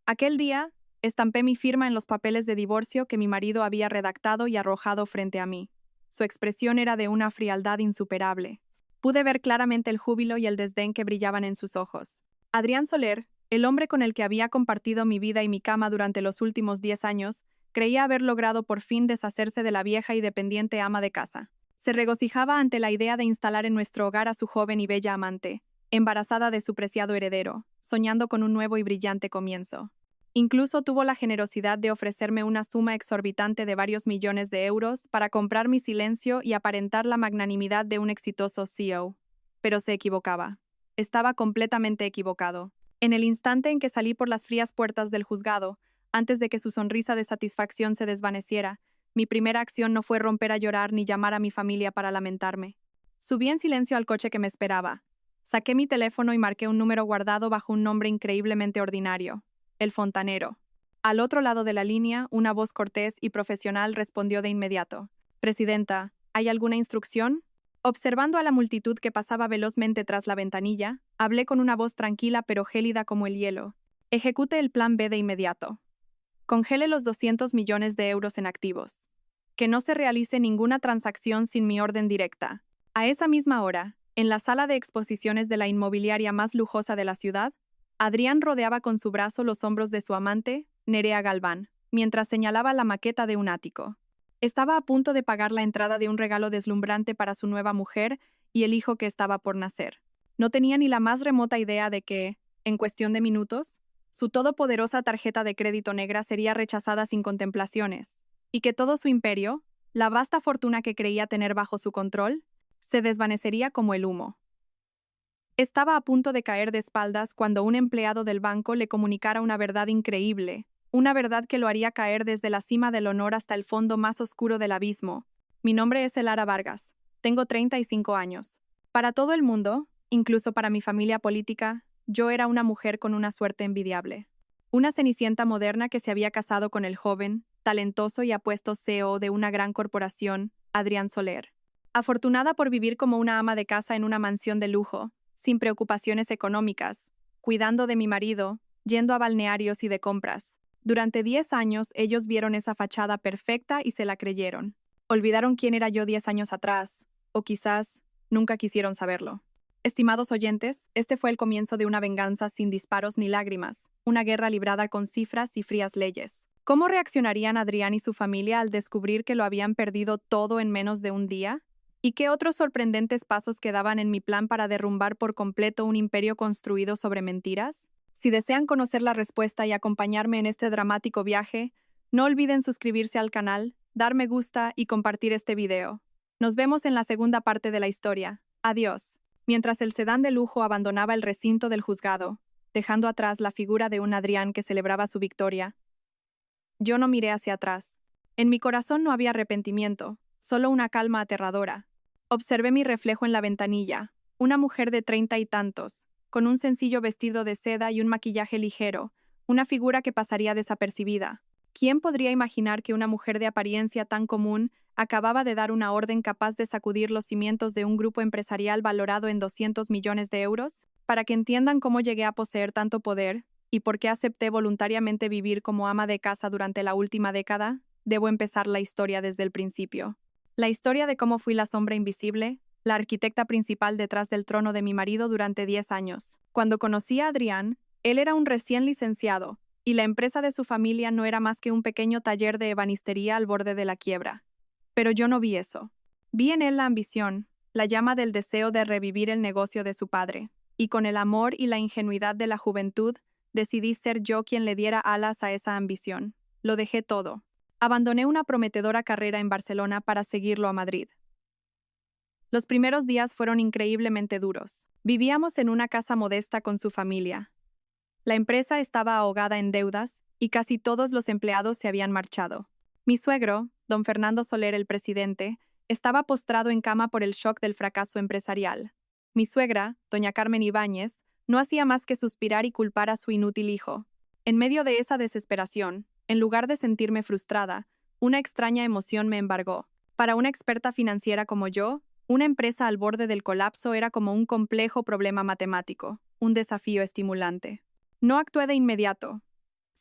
Aquel día, estampé mi firma en los papeles de divorcio que mi marido había redactado y arrojado frente a mí. Su expresión era de una frialdad insuperable. Pude ver claramente el júbilo y el desdén que brillaban en sus ojos. Adrián Soler, el hombre con el que había compartido mi vida y mi cama durante los últimos 10 años, creía haber logrado por fin deshacerse de la vieja y dependiente ama de casa. Se regocijaba ante la idea de instalar en nuestro hogar a su joven y bella amante, embarazada de su preciado heredero, soñando con un nuevo y brillante comienzo. Incluso tuvo la generosidad de ofrecerme una suma exorbitante de varios millones de euros para comprar mi silencio y aparentar la magnanimidad de un exitoso CEO. Pero se equivocaba. Estaba completamente equivocado. En el instante en que salí por las frías puertas del juzgado, antes de que su sonrisa de satisfacción se desvaneciera, mi primera acción no fue romper a llorar ni llamar a mi familia para lamentarme. Subí en silencio al coche que me esperaba. Saqué mi teléfono y marqué un número guardado bajo un nombre increíblemente ordinario: el fontanero. Al otro lado de la línea, una voz cortés y profesional respondió de inmediato: «Presidenta, ¿hay alguna instrucción?». Observando a la multitud que pasaba velozmente tras la ventanilla, hablé con una voz tranquila pero gélida como el hielo: «Ejecute el plan B de inmediato. Congele los 200 millones de euros en activos. Que no se realice ninguna transacción sin mi orden directa». A esa misma hora, en la sala de exposiciones de la inmobiliaria más lujosa de la ciudad, Adrián rodeaba con su brazo los hombros de su amante, Nerea Galván, mientras señalaba la maqueta de un ático. Estaba a punto de pagar la entrada de un regalo deslumbrante para su nueva mujer y el hijo que estaba por nacer. No tenía ni la más remota idea de que, en cuestión de minutos, su todopoderosa tarjeta de crédito negra sería rechazada sin contemplaciones, y que todo su imperio, la vasta fortuna que creía tener bajo su control, se desvanecería como el humo. Estaba a punto de caer de espaldas cuando un empleado del banco le comunicara una verdad increíble, una verdad que lo haría caer desde la cima del honor hasta el fondo más oscuro del abismo. Mi nombre es Elara Vargas. Tengo 35 años. Para todo el mundo, incluso para mi familia política, yo era una mujer con una suerte envidiable. Una cenicienta moderna que se había casado con el joven, talentoso y apuesto CEO de una gran corporación, Adrián Soler. Afortunada por vivir como una ama de casa en una mansión de lujo, sin preocupaciones económicas, cuidando de mi marido, yendo a balnearios y de compras. Durante 10 años ellos vieron esa fachada perfecta y se la creyeron. Olvidaron quién era yo 10 años atrás, o quizás nunca quisieron saberlo. Estimados oyentes, este fue el comienzo de una venganza sin disparos ni lágrimas, una guerra librada con cifras y frías leyes. ¿Cómo reaccionarían Adrián y su familia al descubrir que lo habían perdido todo en menos de un día? ¿Y qué otros sorprendentes pasos quedaban en mi plan para derrumbar por completo un imperio construido sobre mentiras? Si desean conocer la respuesta y acompañarme en este dramático viaje, no olviden suscribirse al canal, dar me gusta y compartir este video. Nos vemos en la segunda parte de la historia. Adiós. Mientras el sedán de lujo abandonaba el recinto del juzgado, dejando atrás la figura de un Adrián que celebraba su victoria, yo no miré hacia atrás. En mi corazón no había arrepentimiento, solo una calma aterradora. Observé mi reflejo en la ventanilla, una mujer de 30 y tantos, con un sencillo vestido de seda y un maquillaje ligero, una figura que pasaría desapercibida. ¿Quién podría imaginar que una mujer de apariencia tan común acababa de dar una orden capaz de sacudir los cimientos de un grupo empresarial valorado en 200 millones de euros? Para que entiendan cómo llegué a poseer tanto poder y por qué acepté voluntariamente vivir como ama de casa durante la última década, debo empezar la historia desde el principio. La historia de cómo fui la sombra invisible, la arquitecta principal detrás del trono de mi marido durante 10 años. Cuando conocí a Adrián, él era un recién licenciado, y la empresa de su familia no era más que un pequeño taller de ebanistería al borde de la quiebra. Pero yo no vi eso. Vi en él la ambición, la llama del deseo de revivir el negocio de su padre, y con el amor y la ingenuidad de la juventud, decidí ser yo quien le diera alas a esa ambición. Lo dejé todo. Abandoné una prometedora carrera en Barcelona para seguirlo a Madrid. Los primeros días fueron increíblemente duros. Vivíamos en una casa modesta con su familia. La empresa estaba ahogada en deudas y casi todos los empleados se habían marchado. Mi suegro, don Fernando Soler, el presidente, estaba postrado en cama por el shock del fracaso empresarial. Mi suegra, doña Carmen Ibáñez, no hacía más que suspirar y culpar a su inútil hijo. En medio de esa desesperación, en lugar de sentirme frustrada, una extraña emoción me embargó. Para una experta financiera como yo, una empresa al borde del colapso era como un complejo problema matemático, un desafío estimulante. No actué de inmediato.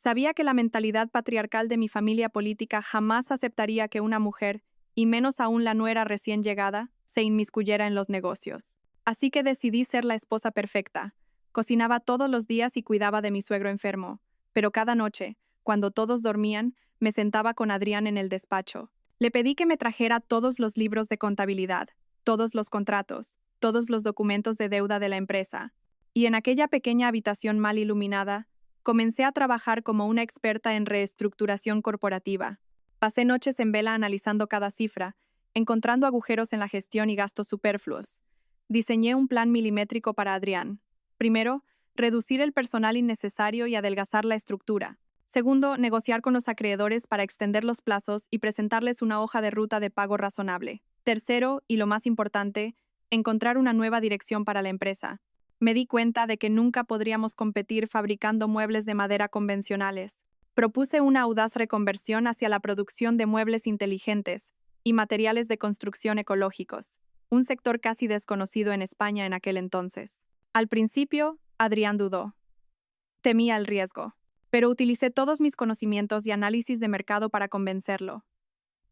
Sabía que la mentalidad patriarcal de mi familia política jamás aceptaría que una mujer, y menos aún la nuera recién llegada, se inmiscuyera en los negocios. Así que decidí ser la esposa perfecta. Cocinaba todos los días y cuidaba de mi suegro enfermo, pero cada noche, cuando todos dormían, me sentaba con Adrián en el despacho. Le pedí que me trajera todos los libros de contabilidad, todos los contratos, todos los documentos de deuda de la empresa. Y en aquella pequeña habitación mal iluminada, comencé a trabajar como una experta en reestructuración corporativa. Pasé noches en vela analizando cada cifra, encontrando agujeros en la gestión y gastos superfluos. Diseñé un plan milimétrico para Adrián. Primero, reducir el personal innecesario y adelgazar la estructura. Segundo, negociar con los acreedores para extender los plazos y presentarles una hoja de ruta de pago razonable. Tercero, y lo más importante, encontrar una nueva dirección para la empresa. Me di cuenta de que nunca podríamos competir fabricando muebles de madera convencionales. Propuse una audaz reconversión hacia la producción de muebles inteligentes y materiales de construcción ecológicos, un sector casi desconocido en España en aquel entonces. Al principio, Adrián dudó. Temía el riesgo, pero utilicé todos mis conocimientos y análisis de mercado para convencerlo.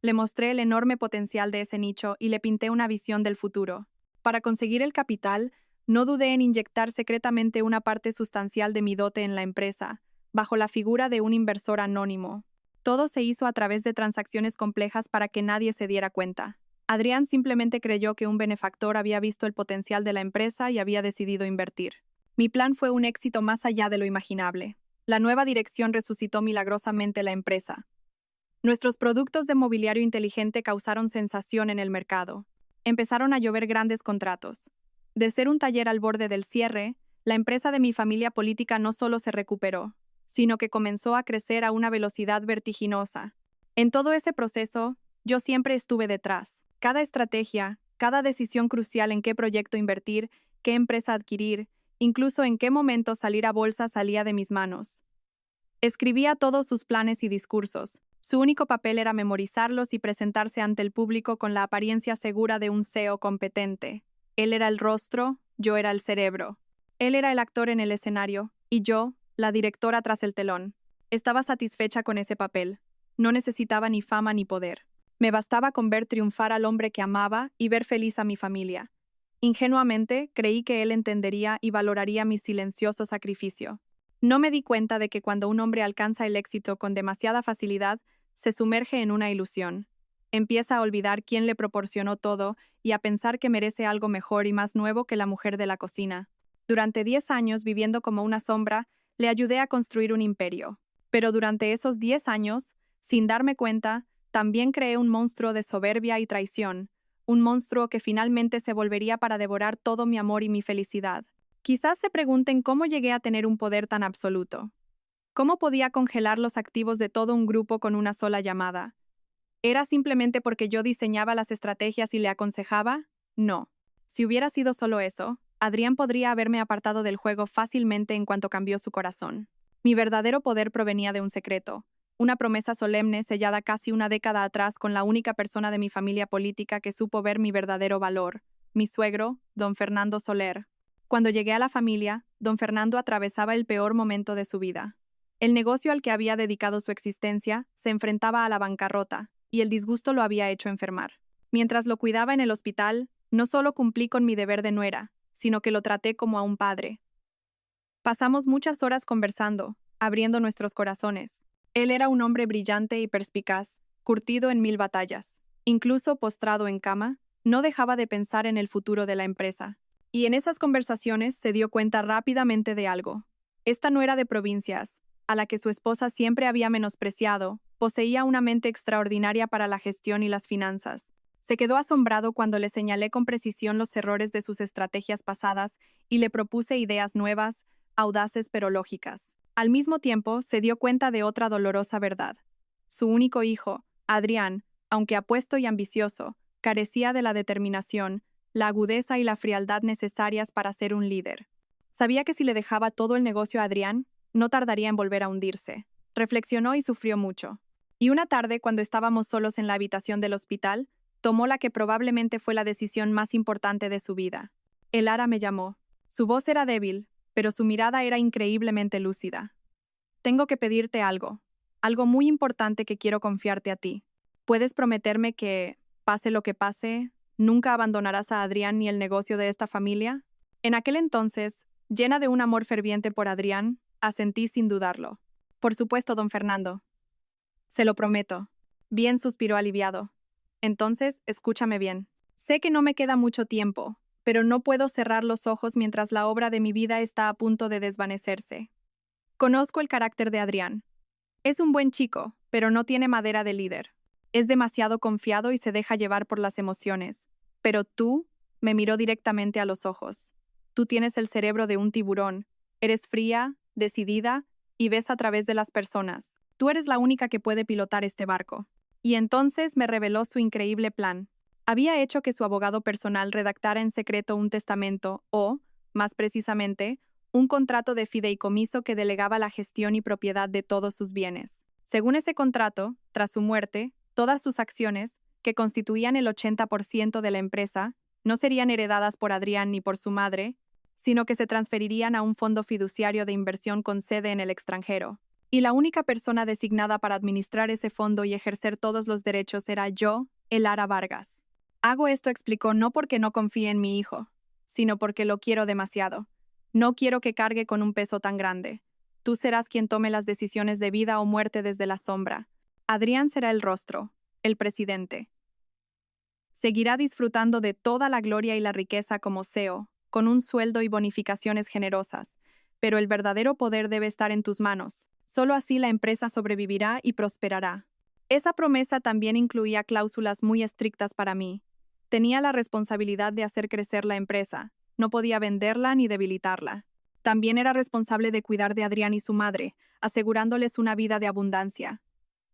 Le mostré el enorme potencial de ese nicho y le pinté una visión del futuro. Para conseguir el capital, no dudé en inyectar secretamente una parte sustancial de mi dote en la empresa, bajo la figura de un inversor anónimo. Todo se hizo a través de transacciones complejas para que nadie se diera cuenta. Adrián simplemente creyó que un benefactor había visto el potencial de la empresa y había decidido invertir. Mi plan fue un éxito más allá de lo imaginable. La nueva dirección resucitó milagrosamente la empresa. Nuestros productos de mobiliario inteligente causaron sensación en el mercado. Empezaron a llover grandes contratos. De ser un taller al borde del cierre, la empresa de mi familia política no solo se recuperó, sino que comenzó a crecer a una velocidad vertiginosa. En todo ese proceso, yo siempre estuve detrás. Cada estrategia, cada decisión crucial en qué proyecto invertir, qué empresa adquirir, incluso en qué momento salir a bolsa salía de mis manos. Escribía todos sus planes y discursos. Su único papel era memorizarlos y presentarse ante el público con la apariencia segura de un CEO competente. Él era el rostro, yo era el cerebro. Él era el actor en el escenario, y yo, la directora tras el telón. Estaba satisfecha con ese papel. No necesitaba ni fama ni poder. Me bastaba con ver triunfar al hombre que amaba y ver feliz a mi familia. Ingenuamente, creí que él entendería y valoraría mi silencioso sacrificio. No me di cuenta de que cuando un hombre alcanza el éxito con demasiada facilidad, se sumerge en una ilusión. Empieza a olvidar quién le proporcionó todo y a pensar que merece algo mejor y más nuevo que la mujer de la cocina. Durante 10 años, viviendo como una sombra, le ayudé a construir un imperio. Pero durante esos 10 años, sin darme cuenta, también creé un monstruo de soberbia y traición, un monstruo que finalmente se volvería para devorar todo mi amor y mi felicidad. Quizás se pregunten cómo llegué a tener un poder tan absoluto. ¿Cómo podía congelar los activos de todo un grupo con una sola llamada? ¿Era simplemente porque yo diseñaba las estrategias y le aconsejaba? No. Si hubiera sido solo eso, Adrián podría haberme apartado del juego fácilmente en cuanto cambió su corazón. Mi verdadero poder provenía de un secreto, una promesa solemne sellada casi una década atrás con la única persona de mi familia política que supo ver mi verdadero valor, mi suegro, don Fernando Soler. Cuando llegué a la familia, don Fernando atravesaba el peor momento de su vida. El negocio al que había dedicado su existencia se enfrentaba a la bancarrota, y el disgusto lo había hecho enfermar. Mientras lo cuidaba en el hospital, no solo cumplí con mi deber de nuera, sino que lo traté como a un padre. Pasamos muchas horas conversando, abriendo nuestros corazones. Él era un hombre brillante y perspicaz, curtido en 1000 batallas. Incluso postrado en cama, no dejaba de pensar en el futuro de la empresa. Y en esas conversaciones se dio cuenta rápidamente de algo. Esta nuera de provincias, a la que su esposa siempre había menospreciado, poseía una mente extraordinaria para la gestión y las finanzas. Se quedó asombrado cuando le señalé con precisión los errores de sus estrategias pasadas y le propuse ideas nuevas, audaces pero lógicas. Al mismo tiempo, se dio cuenta de otra dolorosa verdad. Su único hijo, Adrián, aunque apuesto y ambicioso, carecía de la determinación, la agudeza y la frialdad necesarias para ser un líder. Sabía que si le dejaba todo el negocio a Adrián, no tardaría en volver a hundirse. Reflexionó y sufrió mucho. Y una tarde, cuando estábamos solos en la habitación del hospital, tomó la que probablemente fue la decisión más importante de su vida. Elara me llamó. Su voz era débil, pero su mirada era increíblemente lúcida. tengo que pedirte algo muy importante que quiero confiarte a ti. ¿Puedes prometerme que, pase lo que pase, nunca abandonarás a Adrián ni el negocio de esta familia? En aquel entonces, llena de un amor ferviente por Adrián, asentí sin dudarlo. Por supuesto, don Fernando. Se lo prometo. Bien, suspiró aliviado. Entonces, escúchame bien. Sé que no me queda mucho tiempo, pero no puedo cerrar los ojos mientras la obra de mi vida está a punto de desvanecerse. Conozco el carácter de Adrián. Es un buen chico, pero no tiene madera de líder. Es demasiado confiado y se deja llevar por las emociones. Pero tú, me miró directamente a los ojos. Tú tienes el cerebro de un tiburón. Eres fría, decidida, y ves a través de las personas. Tú eres la única que puede pilotar este barco. Y entonces me reveló su increíble plan. Había hecho que su abogado personal redactara en secreto un testamento o, más precisamente, un contrato de fideicomiso que delegaba la gestión y propiedad de todos sus bienes. Según ese contrato, tras su muerte, todas sus acciones, que constituían el 80% de la empresa, no serían heredadas por Adrián ni por su madre, sino que se transferirían a un fondo fiduciario de inversión con sede en el extranjero. Y la única persona designada para administrar ese fondo y ejercer todos los derechos era yo, Elara Vargas. Hago esto, explicó, no porque no confíe en mi hijo, sino porque lo quiero demasiado. No quiero que cargue con un peso tan grande. Tú serás quien tome las decisiones de vida o muerte desde la sombra. Adrián será el rostro, el presidente. Seguirá disfrutando de toda la gloria y la riqueza como CEO, con un sueldo y bonificaciones generosas, pero el verdadero poder debe estar en tus manos. Solo así la empresa sobrevivirá y prosperará. Esa promesa también incluía cláusulas muy estrictas para mí. Tenía la responsabilidad de hacer crecer la empresa, no podía venderla ni debilitarla. También era responsable de cuidar de Adrián y su madre, asegurándoles una vida de abundancia.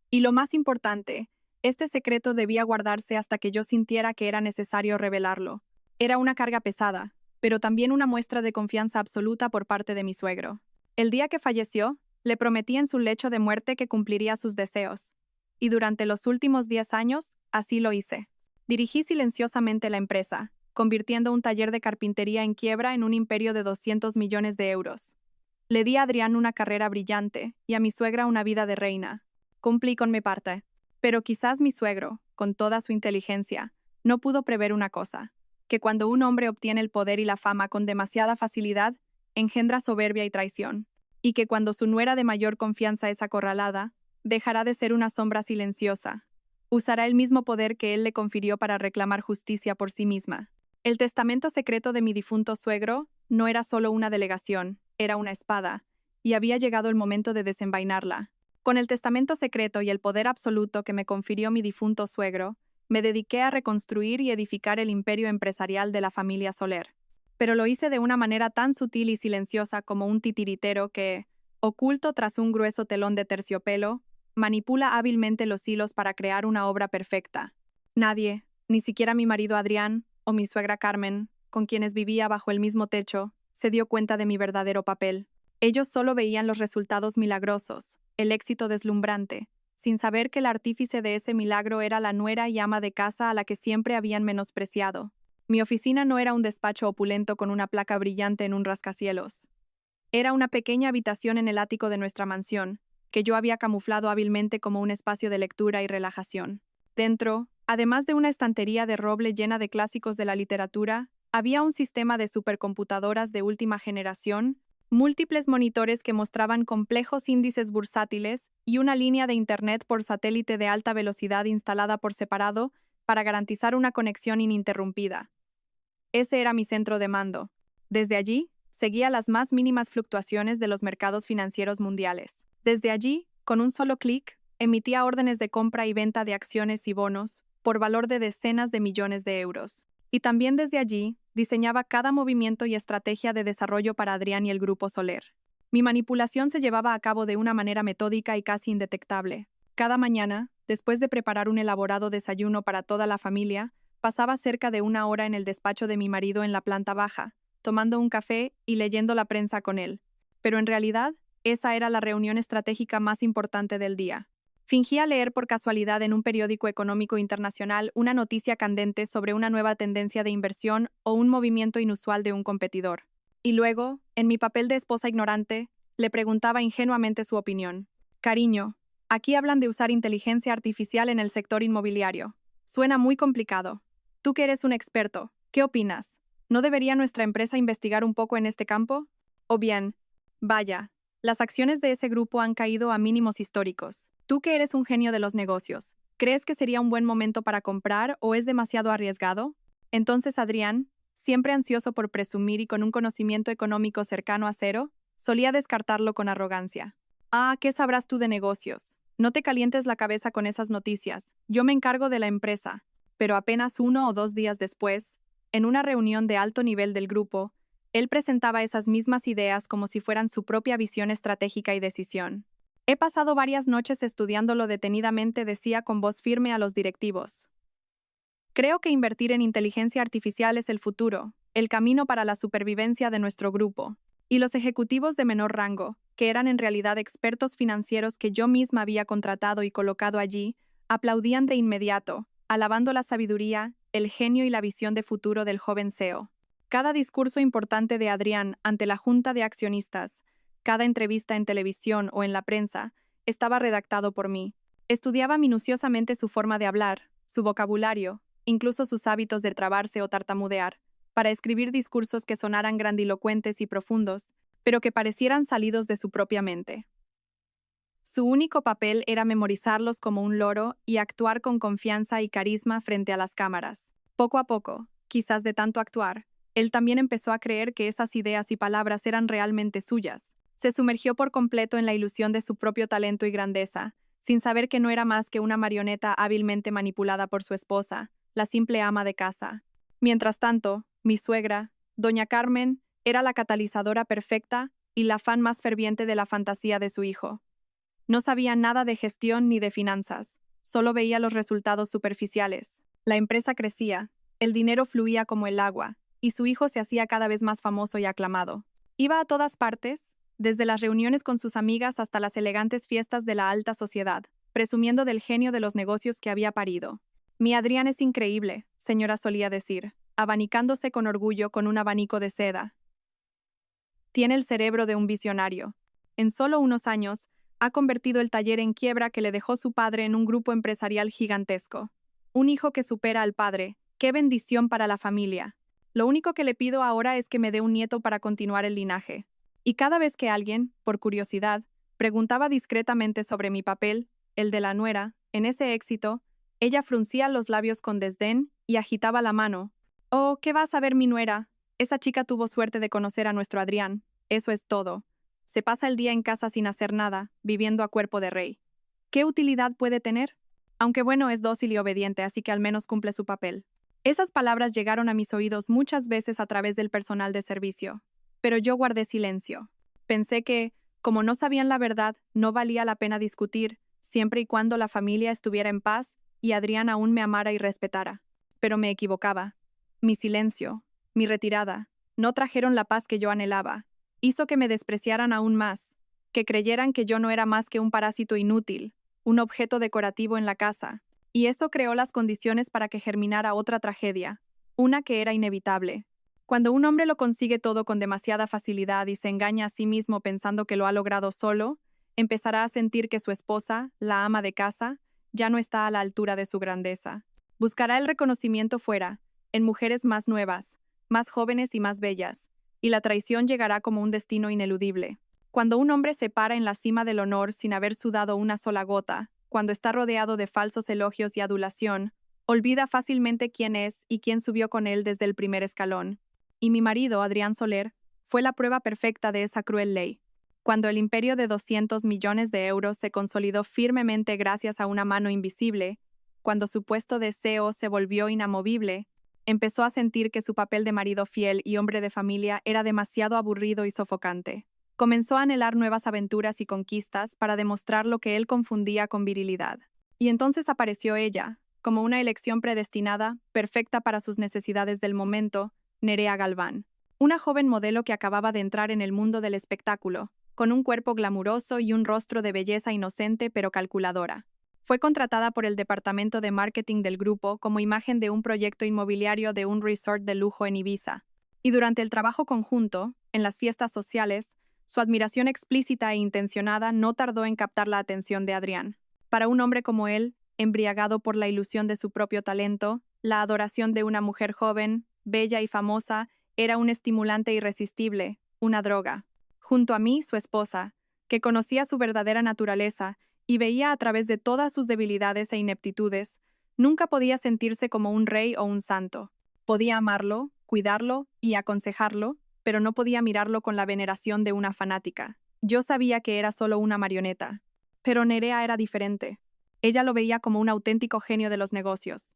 Y lo más importante, este secreto debía guardarse hasta que yo sintiera que era necesario revelarlo. Era una carga pesada, pero también una muestra de confianza absoluta por parte de mi suegro. El día que falleció, le prometí en su lecho de muerte que cumpliría sus deseos. Y durante los últimos 10 años, así lo hice. Dirigí silenciosamente la empresa, convirtiendo un taller de carpintería en quiebra en un imperio de 200 millones de euros. Le di a Adrián una carrera brillante y a mi suegra una vida de reina. Cumplí con mi parte. Pero quizás mi suegro, con toda su inteligencia, no pudo prever una cosa, que cuando un hombre obtiene el poder y la fama con demasiada facilidad, engendra soberbia y traición, y que cuando su nuera de mayor confianza es acorralada, dejará de ser una sombra silenciosa. Usará el mismo poder que él le confirió para reclamar justicia por sí misma. El testamento secreto de mi difunto suegro no era solo una delegación, era una espada, y había llegado el momento de desenvainarla. Con el testamento secreto y el poder absoluto que me confirió mi difunto suegro, me dediqué a reconstruir y edificar el imperio empresarial de la familia Soler. Pero lo hice de una manera tan sutil y silenciosa como un titiritero que, oculto tras un grueso telón de terciopelo, manipula hábilmente los hilos para crear una obra perfecta. Nadie, ni siquiera mi marido Adrián o mi suegra Carmen, con quienes vivía bajo el mismo techo, se dio cuenta de mi verdadero papel. Ellos solo veían los resultados milagrosos, el éxito deslumbrante, sin saber que el artífice de ese milagro era la nuera y ama de casa a la que siempre habían menospreciado. Mi oficina no era un despacho opulento con una placa brillante en un rascacielos. Era una pequeña habitación en el ático de nuestra mansión, que yo había camuflado hábilmente como un espacio de lectura y relajación. Dentro, además de una estantería de roble llena de clásicos de la literatura, había un sistema de supercomputadoras de última generación, múltiples monitores que mostraban complejos índices bursátiles y una línea de Internet por satélite de alta velocidad instalada por separado para garantizar una conexión ininterrumpida. Ese era mi centro de mando. Desde allí, seguía las más mínimas fluctuaciones de los mercados financieros mundiales. Desde allí, con un solo clic, emitía órdenes de compra y venta de acciones y bonos por valor de decenas de millones de euros. Y también desde allí, diseñaba cada movimiento y estrategia de desarrollo para Adrián y el Grupo Soler. Mi manipulación se llevaba a cabo de una manera metódica y casi indetectable. Cada mañana, después de preparar un elaborado desayuno para toda la familia, pasaba cerca de una hora en el despacho de mi marido en la planta baja, tomando un café y leyendo la prensa con él. Pero en realidad, esa era la reunión estratégica más importante del día. Fingía leer por casualidad en un periódico económico internacional una noticia candente sobre una nueva tendencia de inversión o un movimiento inusual de un competidor. Y luego, en mi papel de esposa ignorante, Le preguntaba ingenuamente su opinión. Cariño, aquí hablan de usar inteligencia artificial en el sector inmobiliario. Suena muy complicado. Tú que eres un experto, ¿qué opinas? ¿No debería nuestra empresa investigar un poco en este campo? O bien, vaya, las acciones de ese grupo han caído a mínimos históricos. Tú que eres un genio de los negocios, ¿crees que sería un buen momento para comprar o es demasiado arriesgado? Entonces Adrián, siempre ansioso por presumir y con un conocimiento económico cercano a cero, solía descartarlo con arrogancia. Ah, ¿qué sabrás tú de negocios? No te calientes la cabeza con esas noticias. Yo me encargo de la empresa. Pero apenas 1 o 2 días después, en una reunión de alto nivel del grupo, él presentaba esas mismas ideas como si fueran su propia visión estratégica y decisión. He pasado varias noches estudiándolo detenidamente, decía con voz firme a los directivos. Creo que invertir en inteligencia artificial es el futuro, el camino para la supervivencia de nuestro grupo. Y los ejecutivos de menor rango, que eran en realidad expertos financieros que yo misma había contratado y colocado allí, aplaudían de inmediato, alabando la sabiduría, el genio y la visión de futuro del joven CEO. Cada discurso importante de Adrián ante la junta de accionistas, cada entrevista en televisión o en la prensa, estaba redactado por mí. Estudiaba minuciosamente su forma de hablar, su vocabulario, incluso sus hábitos de trabarse o tartamudear, para escribir discursos que sonaran grandilocuentes y profundos, pero que parecieran salidos de su propia mente. Su único papel era memorizarlos como un loro y actuar con confianza y carisma frente a las cámaras. Poco a poco, quizás de tanto actuar, él también empezó a creer que esas ideas y palabras eran realmente suyas. Se sumergió por completo en la ilusión de su propio talento y grandeza, sin saber que no era más que una marioneta hábilmente manipulada por su esposa, la simple ama de casa. Mientras tanto, mi suegra, doña Carmen, era la catalizadora perfecta y la fan más ferviente de la fantasía de su hijo. No sabía nada de gestión ni de finanzas, solo veía los resultados superficiales. La empresa crecía, el dinero fluía como el agua, y su hijo se hacía cada vez más famoso y aclamado. Iba a todas partes, desde las reuniones con sus amigas hasta las elegantes fiestas de la alta sociedad, presumiendo del genio de los negocios que había parido. Mi Adrián es increíble, señora solía decir, abanicándose con orgullo con un abanico de seda. Tiene el cerebro de un visionario. En solo unos años, ha convertido el taller en quiebra que le dejó su padre en un grupo empresarial gigantesco. Un hijo que supera al padre. ¡Qué bendición para la familia! Lo único que le pido ahora es que me dé un nieto para continuar el linaje. Y cada vez que alguien, por curiosidad, preguntaba discretamente sobre mi papel, el de la nuera, en ese éxito, ella fruncía los labios con desdén y agitaba la mano. «Oh, ¿qué va a saber mi nuera? Esa chica tuvo suerte de conocer a nuestro Adrián. Eso es todo. Se pasa el día en casa sin hacer nada, viviendo a cuerpo de rey. ¿Qué utilidad puede tener? Aunque bueno, es dócil y obediente, así que al menos cumple su papel». Esas palabras llegaron a mis oídos muchas veces a través del personal de servicio. Pero yo guardé silencio. Pensé que, como no sabían la verdad, no valía la pena discutir, siempre y cuando la familia estuviera en paz y Adrián aún me amara y respetara. Pero me equivocaba. Mi silencio, mi retirada, no trajeron la paz que yo anhelaba. Hizo que me despreciaran aún más, que creyeran que yo no era más que un parásito inútil, un objeto decorativo en la casa. Y eso creó las condiciones para que germinara otra tragedia, una que era inevitable. Cuando un hombre lo consigue todo con demasiada facilidad y se engaña a sí mismo pensando que lo ha logrado solo, empezará a sentir que su esposa, la ama de casa, ya no está a la altura de su grandeza. Buscará el reconocimiento fuera, en mujeres más nuevas, más jóvenes y más bellas, y la traición llegará como un destino ineludible. Cuando un hombre se para en la cima del honor sin haber sudado una sola gota, cuando está rodeado de falsos elogios y adulación, olvida fácilmente quién es y quién subió con él desde el primer escalón. Y mi marido, Adrián Soler, fue la prueba perfecta de esa cruel ley. Cuando el imperio de 200 millones de euros se consolidó firmemente gracias a una mano invisible, cuando su puesto de CEO se volvió inamovible, empezó a sentir que su papel de marido fiel y hombre de familia era demasiado aburrido y sofocante. Comenzó a anhelar nuevas aventuras y conquistas para demostrar lo que él confundía con virilidad. Y entonces apareció ella, como una elección predestinada, perfecta para sus necesidades del momento, Nerea Galván. Una joven modelo que acababa de entrar en el mundo del espectáculo, con un cuerpo glamuroso y un rostro de belleza inocente pero calculadora. Fue contratada por el departamento de marketing del grupo como imagen de un proyecto inmobiliario de un resort de lujo en Ibiza. Y durante el trabajo conjunto, en las fiestas sociales, Su admiración explícita e intencionada no tardó en captar la atención de Adrián. Para un hombre como él, embriagado por la ilusión de su propio talento, la adoración de una mujer joven, bella y famosa, era un estimulante irresistible, una droga. Junto a mí, su esposa, que conocía su verdadera naturaleza y veía a través de todas sus debilidades e ineptitudes, nunca podía sentirse como un rey o un santo. Podía amarlo, cuidarlo y aconsejarlo, pero no podía mirarlo con la veneración de una fanática. Yo sabía que era solo una marioneta. Pero Nerea era diferente. Ella lo veía como un auténtico genio de los negocios.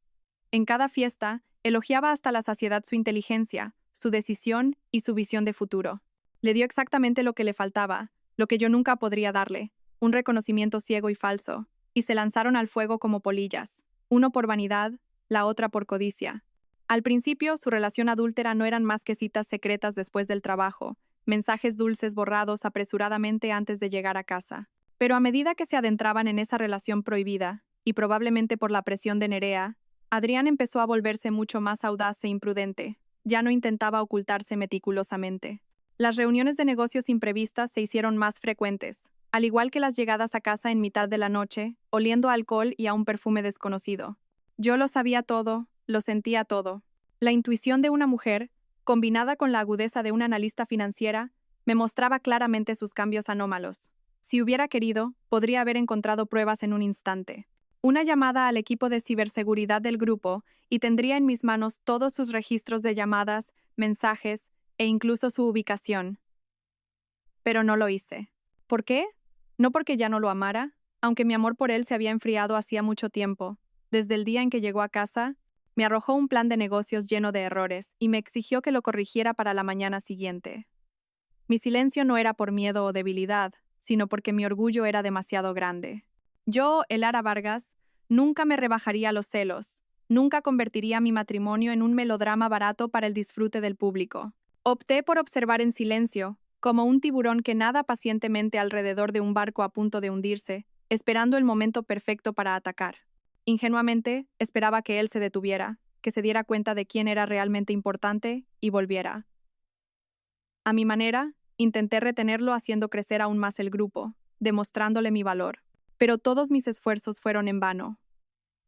En cada fiesta, elogiaba hasta la saciedad su inteligencia, su decisión y su visión de futuro. Le dio exactamente lo que le faltaba, lo que yo nunca podría darle, un reconocimiento ciego y falso, y se lanzaron al fuego como polillas, uno por vanidad, la otra por codicia. Al principio, su relación adúltera no eran más que citas secretas después del trabajo, mensajes dulces borrados apresuradamente antes de llegar a casa. Pero a medida que se adentraban en esa relación prohibida, y probablemente por la presión de Nerea, Adrián empezó a volverse mucho más audaz e imprudente. Ya no intentaba ocultarse meticulosamente. Las reuniones de negocios imprevistas se hicieron más frecuentes, al igual que las llegadas a casa en mitad de la noche, oliendo a alcohol y a un perfume desconocido. Yo lo sabía todo, lo sentía todo. La intuición de una mujer, combinada con la agudeza de una analista financiera, me mostraba claramente sus cambios anómalos. Si hubiera querido, podría haber encontrado pruebas en un instante. Una llamada al equipo de ciberseguridad del grupo y tendría en mis manos todos sus registros de llamadas, mensajes e incluso su ubicación. Pero no lo hice. ¿Por qué? No porque ya no lo amara, aunque mi amor por él se había enfriado hacía mucho tiempo. Desde el día en que llegó a casa, me arrojó un plan de negocios lleno de errores y me exigió que lo corrigiera para la mañana siguiente. Mi silencio no era por miedo o debilidad, sino porque mi orgullo era demasiado grande. Yo, Elara Vargas, nunca me rebajaría a los celos, nunca convertiría mi matrimonio en un melodrama barato para el disfrute del público. Opté por observar en silencio, como un tiburón que nada pacientemente alrededor de un barco a punto de hundirse, esperando el momento perfecto para atacar. Ingenuamente, esperaba que él se detuviera, que se diera cuenta de quién era realmente importante y volviera. A mi manera, intenté retenerlo haciendo crecer aún más el grupo, demostrándole mi valor. Pero todos mis esfuerzos fueron en vano.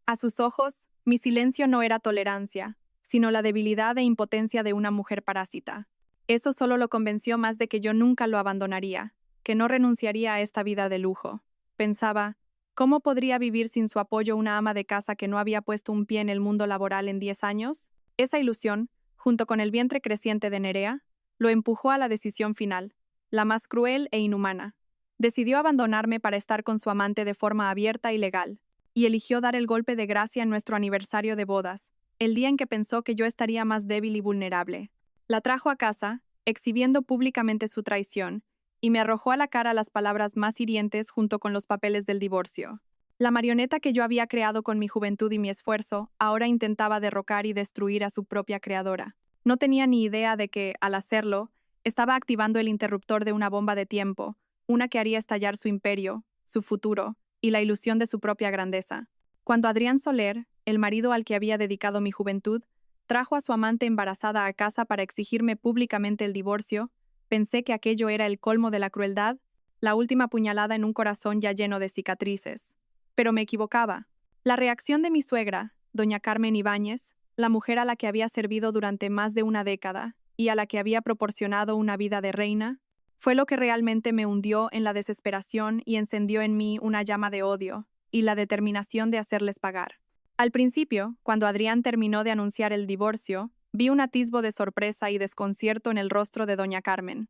A sus ojos, mi silencio no era tolerancia, sino la debilidad e impotencia de una mujer parásita. Eso solo lo convenció más de que yo nunca lo abandonaría, que no renunciaría a esta vida de lujo. Pensaba, ¿cómo podría vivir sin su apoyo una ama de casa que no había puesto un pie en el mundo laboral en 10 años? Esa ilusión, junto con el vientre creciente de Nerea, lo empujó a la decisión final, la más cruel e inhumana. Decidió abandonarme para estar con su amante de forma abierta y legal, y eligió dar el golpe de gracia en nuestro aniversario de bodas, el día en que pensó que yo estaría más débil y vulnerable. La trajo a casa, exhibiendo públicamente su traición, y me arrojó a la cara las palabras más hirientes junto con los papeles del divorcio. La marioneta que yo había creado con mi juventud y mi esfuerzo, ahora intentaba derrocar y destruir a su propia creadora. No tenía ni idea de que, al hacerlo, estaba activando el interruptor de una bomba de tiempo, una que haría estallar su imperio, su futuro y la ilusión de su propia grandeza. Cuando Adrián Soler, el marido al que había dedicado mi juventud, trajo a su amante embarazada a casa para exigirme públicamente el divorcio, pensé que aquello era el colmo de la crueldad, la última puñalada en un corazón ya lleno de cicatrices. Pero me equivocaba. La reacción de mi suegra, doña Carmen Ibáñez, la mujer a la que había servido durante más de una década y a la que había proporcionado una vida de reina, fue lo que realmente me hundió en la desesperación y encendió en mí una llama de odio y la determinación de hacerles pagar. Al principio, cuando Adrián terminó de anunciar el divorcio, vi un atisbo de sorpresa y desconcierto en el rostro de doña Carmen.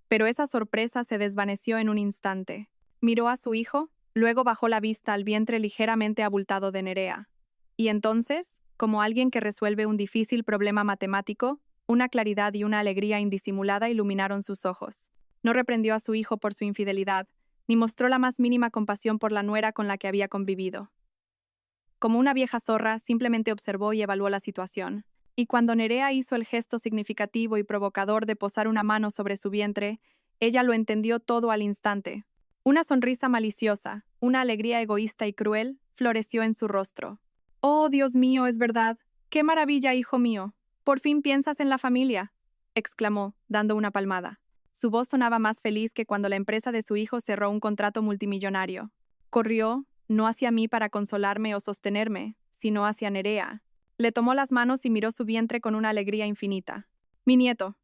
Pero esa sorpresa se desvaneció en un instante. Miró a su hijo, luego bajó la vista al vientre ligeramente abultado de Nerea. Y entonces, como alguien que resuelve un difícil problema matemático, una claridad y una alegría indisimulada iluminaron sus ojos. No reprendió a su hijo por su infidelidad, ni mostró la más mínima compasión por la nuera con la que había convivido. Como una vieja zorra, simplemente observó y evaluó la situación. Y cuando Nerea hizo el gesto significativo y provocador de posar una mano sobre su vientre, ella lo entendió todo al instante. Una sonrisa maliciosa, una alegría egoísta y cruel, floreció en su rostro. «Oh, Dios mío, es verdad. ¡Qué maravilla, hijo mío! Por fin piensas en la familia», exclamó, dando una palmada. Su voz sonaba más feliz que cuando la empresa de su hijo cerró un contrato multimillonario. Corrió, no hacia mí para consolarme o sostenerme, sino hacia Nerea. Le tomó las manos y miró su vientre con una alegría infinita. Mi nieto.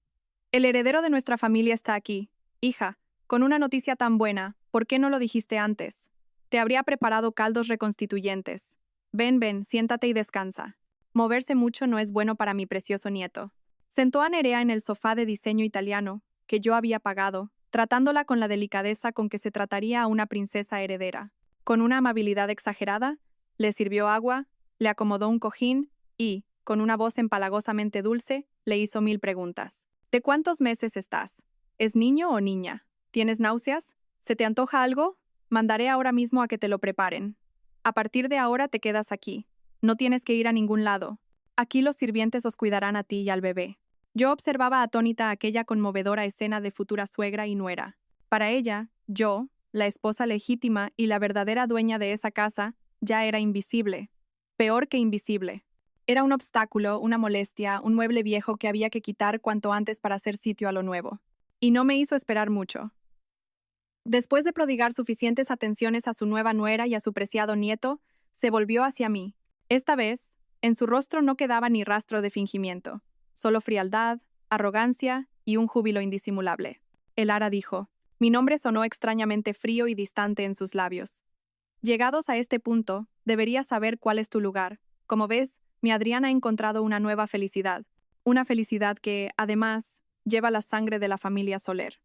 El heredero de nuestra familia está aquí. Hija, con una noticia tan buena, ¿por qué no lo dijiste antes? Te habría preparado caldos reconstituyentes. Ven, ven, siéntate y descansa. Moverse mucho no es bueno para mi precioso nieto. Sentó a Nerea en el sofá de diseño italiano, que yo había pagado, tratándola con la delicadeza con que se trataría a una princesa heredera. Con una amabilidad exagerada, le sirvió agua, le acomodó un cojín y, con una voz empalagosamente dulce, le hizo 1000 preguntas. ¿De cuántos meses estás? ¿Es niño o niña? ¿Tienes náuseas? ¿Se te antoja algo? Mandaré ahora mismo a que te lo preparen. A partir de ahora te quedas aquí. No tienes que ir a ningún lado. Aquí los sirvientes os cuidarán a ti y al bebé. Yo observaba atónita aquella conmovedora escena de futura suegra y nuera. Para ella, yo, la esposa legítima y la verdadera dueña de esa casa, ya era invisible. Peor que invisible. Era un obstáculo, una molestia, un mueble viejo que había que quitar cuanto antes para hacer sitio a lo nuevo. Y no me hizo esperar mucho. Después de prodigar suficientes atenciones a su nueva nuera y a su preciado nieto, se volvió hacia mí. Esta vez, en su rostro no quedaba ni rastro de fingimiento, solo frialdad, arrogancia y un júbilo indisimulable. El ara dijo. Mi nombre sonó extrañamente frío y distante en sus labios. Llegados a este punto, deberías saber cuál es tu lugar. Como ves, mi Adrián ha encontrado una nueva felicidad. Una felicidad que, además, lleva la sangre de la familia Soler.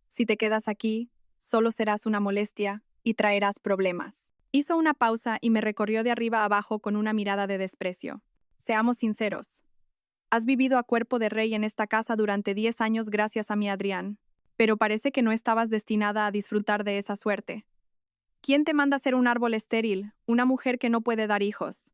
Si te quedas aquí, solo serás una molestia y traerás problemas. Hizo una pausa y me recorrió de arriba a abajo con una mirada de desprecio. Seamos sinceros. Has vivido a cuerpo de rey en esta casa durante 10 años gracias a mi Adrián, pero parece que no estabas destinada a disfrutar de esa suerte. ¿Quién te manda ser un árbol estéril, una mujer que no puede dar hijos?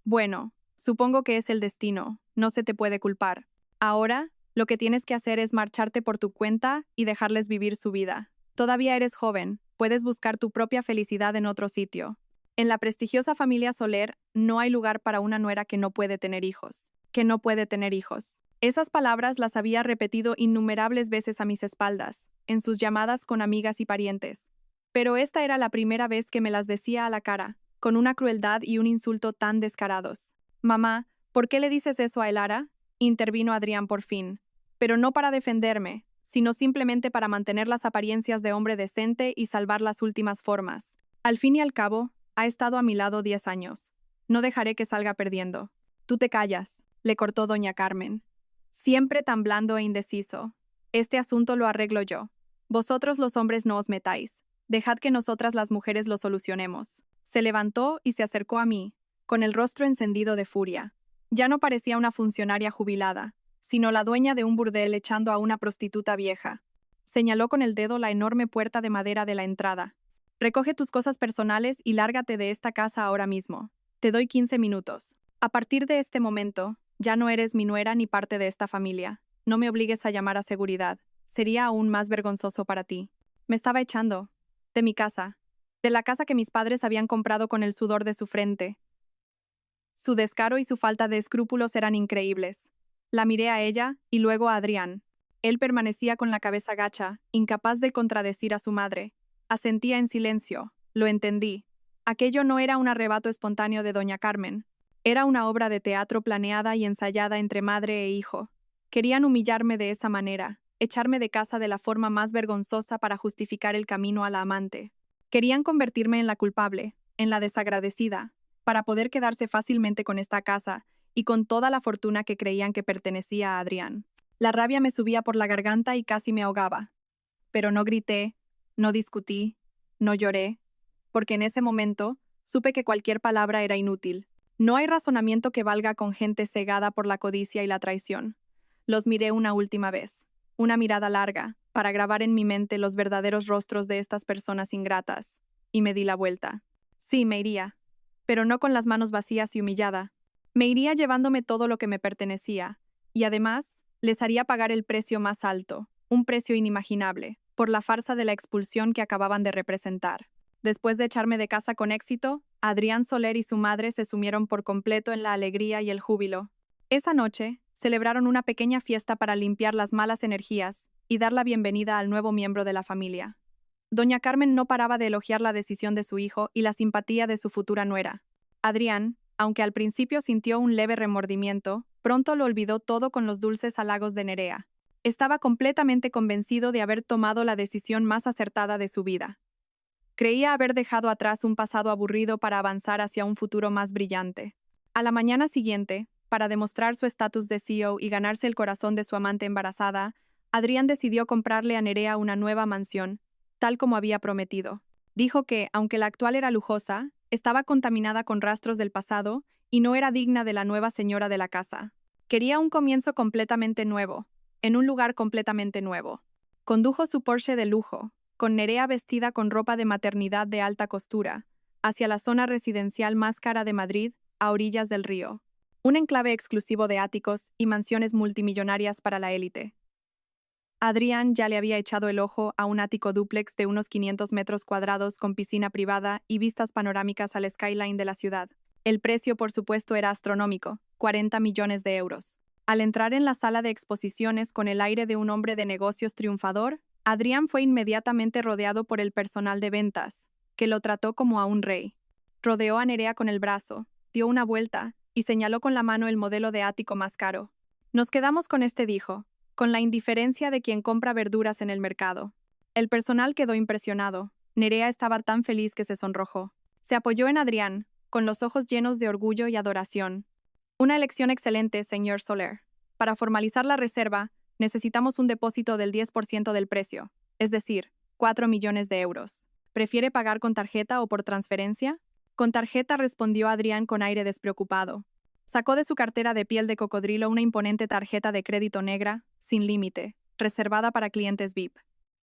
Bueno, supongo que es el destino, no se te puede culpar. Ahora, lo que tienes que hacer es marcharte por tu cuenta y dejarles vivir su vida. Todavía eres joven, puedes buscar tu propia felicidad en otro sitio. En la prestigiosa familia Soler no hay lugar para una nuera que no puede tener hijos. Que no puede tener hijos. Esas palabras las había repetido innumerables veces a mis espaldas, en sus llamadas con amigas y parientes. Pero esta era la primera vez que me las decía a la cara, con una crueldad y un insulto tan descarados. Mamá, ¿por qué le dices eso a Elara? Intervino Adrián por fin. Pero no para defenderme, sino simplemente para mantener las apariencias de hombre decente y salvar las últimas formas. Al fin y al cabo, ha estado a mi lado 10 años. No dejaré que salga perdiendo. Tú te callas, le cortó doña Carmen. Siempre tan blando e indeciso. Este asunto lo arreglo yo. Vosotros los hombres no os metáis. Dejad que nosotras las mujeres lo solucionemos. Se levantó y se acercó a mí, con el rostro encendido de furia. Ya no parecía una funcionaria jubilada, sino la dueña de un burdel echando a una prostituta vieja. Señaló con el dedo la enorme puerta de madera de la entrada. Recoge tus cosas personales y lárgate de esta casa ahora mismo. Te doy 15 minutos. A partir de este momento, ya no eres mi nuera ni parte de esta familia. No me obligues a llamar a seguridad. Sería aún más vergonzoso para ti. Me estaba echando. De mi casa. De la casa que mis padres habían comprado con el sudor de su frente. Su descaro y su falta de escrúpulos eran increíbles. La miré a ella y luego a Adrián. Él permanecía con la cabeza gacha, incapaz de contradecir a su madre. Asentía en silencio. Lo entendí. Aquello no era un arrebato espontáneo de doña Carmen. Era una obra de teatro planeada y ensayada entre madre e hijo. Querían humillarme de esa manera, echarme de casa de la forma más vergonzosa para justificar el camino a la amante. Querían convertirme en la culpable, en la desagradecida, para poder quedarse fácilmente con esta casa y con toda la fortuna que creían que pertenecía a Adrián. La rabia me subía por la garganta y casi me ahogaba. Pero no grité, no discutí, no lloré, porque en ese momento supe que cualquier palabra era inútil. No hay razonamiento que valga con gente cegada por la codicia y la traición. Los miré una última vez, una mirada larga, para grabar en mi mente los verdaderos rostros de estas personas ingratas, y me di la vuelta. Sí, me iría, pero no con las manos vacías y humillada. Me iría llevándome todo lo que me pertenecía, y además les haría pagar el precio más alto, un precio inimaginable, por la farsa de la expulsión que acababan de representar. Después de echarme de casa con éxito, Adrián Soler y su madre se sumieron por completo en la alegría y el júbilo. Esa noche, celebraron una pequeña fiesta para limpiar las malas energías y dar la bienvenida al nuevo miembro de la familia. Doña Carmen no paraba de elogiar la decisión de su hijo y la simpatía de su futura nuera. Adrián, aunque al principio sintió un leve remordimiento, pronto lo olvidó todo con los dulces halagos de Nerea. Estaba completamente convencido de haber tomado la decisión más acertada de su vida. Creía haber dejado atrás un pasado aburrido para avanzar hacia un futuro más brillante. A la mañana siguiente, para demostrar su estatus de CEO y ganarse el corazón de su amante embarazada, Adrián decidió comprarle a Nerea una nueva mansión, tal como había prometido. Dijo que, aunque la actual era lujosa, estaba contaminada con rastros del pasado y no era digna de la nueva señora de la casa. Quería un comienzo completamente nuevo, en un lugar completamente nuevo. Condujo su Porsche de lujo, con Nerea vestida con ropa de maternidad de alta costura, hacia la zona residencial más cara de Madrid, a orillas del río. Un enclave exclusivo de áticos y mansiones multimillonarias para la élite. Adrián ya le había echado el ojo a un ático dúplex de unos 500 metros cuadrados con piscina privada y vistas panorámicas al skyline de la ciudad. El precio, por supuesto, era astronómico, 40 millones de euros. Al entrar en la sala de exposiciones con el aire de un hombre de negocios triunfador, Adrián fue inmediatamente rodeado por el personal de ventas, que lo trató como a un rey. Rodeó a Nerea con el brazo, dio una vuelta y señaló con la mano el modelo de ático más caro. Nos quedamos con este, dijo, con la indiferencia de quien compra verduras en el mercado. El personal quedó impresionado. Nerea estaba tan feliz que se sonrojó. Se apoyó en Adrián, con los ojos llenos de orgullo y adoración. Una elección excelente, señor Soler. Para formalizar la reserva, necesitamos un depósito del 10% del precio, es decir, 4 millones de euros. ¿Prefiere pagar con tarjeta o por transferencia? Con tarjeta, respondió Adrián con aire despreocupado. Sacó de su cartera de piel de cocodrilo una imponente tarjeta de crédito negra, sin límite, reservada para clientes VIP.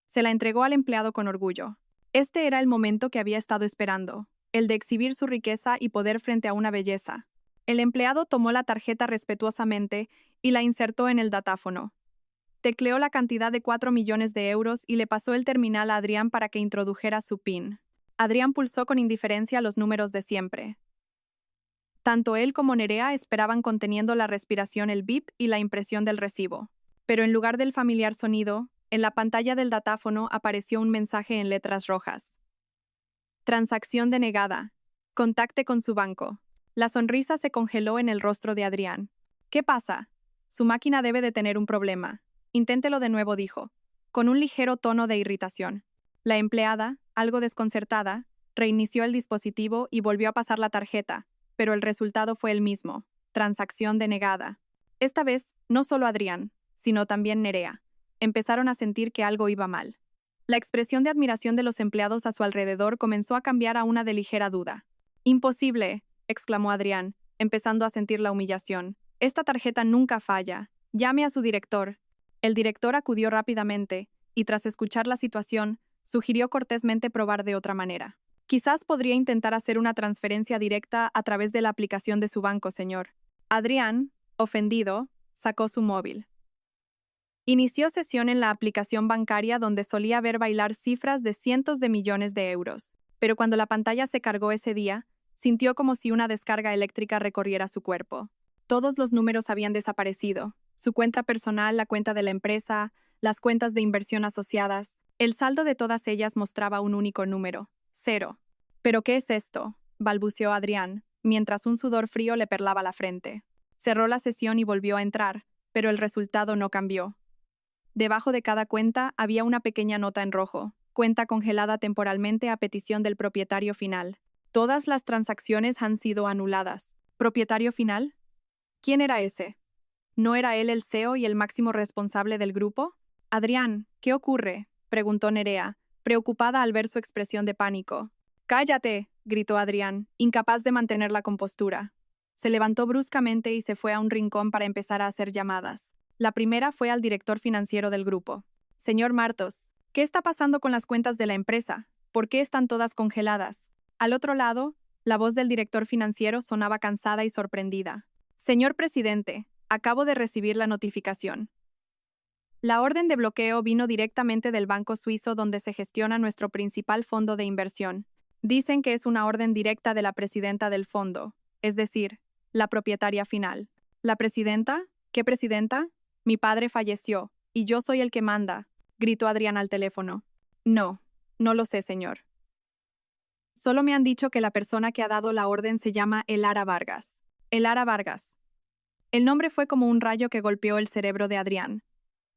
Se la entregó al empleado con orgullo. Este era el momento que había estado esperando, el de exhibir su riqueza y poder frente a una belleza. El empleado tomó la tarjeta respetuosamente y la insertó en el datáfono. Tecleó la cantidad de 4 millones de euros y le pasó el terminal a Adrián para que introdujera su PIN. Adrián pulsó con indiferencia los números de siempre. Tanto él como Nerea esperaban conteniendo la respiración el bip y la impresión del recibo. Pero en lugar del familiar sonido, en la pantalla del datáfono apareció un mensaje en letras rojas. Transacción denegada. Contacte con su banco. La sonrisa se congeló en el rostro de Adrián. ¿Qué pasa? Su máquina debe de tener un problema. Inténtelo de nuevo, dijo, con un ligero tono de irritación. La empleada, algo desconcertada, reinició el dispositivo y volvió a pasar la tarjeta, pero el resultado fue el mismo, transacción denegada. Esta vez, no solo Adrián, sino también Nerea, empezaron a sentir que algo iba mal. La expresión de admiración de los empleados a su alrededor comenzó a cambiar a una de ligera duda. «Imposible», exclamó Adrián, empezando a sentir la humillación. «Esta tarjeta nunca falla. Llame a su director». El director acudió rápidamente, y tras escuchar la situación, sugirió cortésmente probar de otra manera. «Quizás podría intentar hacer una transferencia directa a través de la aplicación de su banco, señor». Adrián, ofendido, sacó su móvil. Inició sesión en la aplicación bancaria donde solía ver bailar cifras de cientos de millones de euros. Pero cuando la pantalla se cargó ese día, sintió como si una descarga eléctrica recorriera su cuerpo. Todos los números habían desaparecido. Su cuenta personal, la cuenta de la empresa, las cuentas de inversión asociadas. El saldo de todas ellas mostraba un único número: 0. ¿Pero qué es esto?, balbuceó Adrián, mientras un sudor frío le perlaba la frente. Cerró la sesión y volvió a entrar, pero el resultado no cambió. Debajo de cada cuenta había una pequeña nota en rojo: cuenta congelada temporalmente a petición del propietario final. Todas las transacciones han sido anuladas. ¿Propietario final? ¿Quién era ese? ¿No era él el CEO y el máximo responsable del grupo? Adrián, ¿qué ocurre?, preguntó Nerea, preocupada al ver su expresión de pánico. «¡Cállate!», gritó Adrián, incapaz de mantener la compostura. Se levantó bruscamente y se fue a un rincón para empezar a hacer llamadas. La primera fue al director financiero del grupo. «Señor Martos, ¿qué está pasando con las cuentas de la empresa? ¿Por qué están todas congeladas?». Al otro lado, la voz del director financiero sonaba cansada y sorprendida. «Señor presidente, acabo de recibir la notificación. La orden de bloqueo vino directamente del banco suizo donde se gestiona nuestro principal fondo de inversión. Dicen que es una orden directa de la presidenta del fondo, es decir, la propietaria final». «¿La presidenta? ¿Qué presidenta? Mi padre falleció, y yo soy el que manda». gritó Adrián al teléfono. No, no lo sé, señor. Solo me han dicho que la persona que ha dado la orden se llama Elara Vargas. Elara Vargas. El nombre fue como un rayo que golpeó el cerebro de Adrián.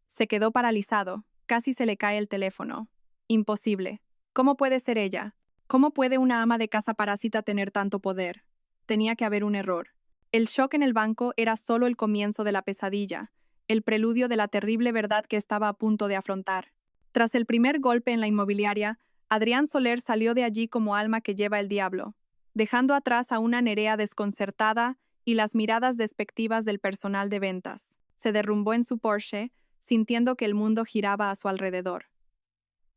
Se quedó paralizado, casi se le cae el teléfono. Imposible. ¿Cómo puede ser ella? ¿Cómo puede una ama de casa parásita tener tanto poder? Tenía que haber un error. El shock en el banco era solo el comienzo de la pesadilla, el preludio de la terrible verdad que estaba a punto de afrontar. Tras el primer golpe en la inmobiliaria, Adrián Soler salió de allí como alma que lleva el diablo, dejando atrás a una Nerea desconcertada y las miradas despectivas del personal de ventas. Se derrumbó en su Porsche, sintiendo que el mundo giraba a su alrededor.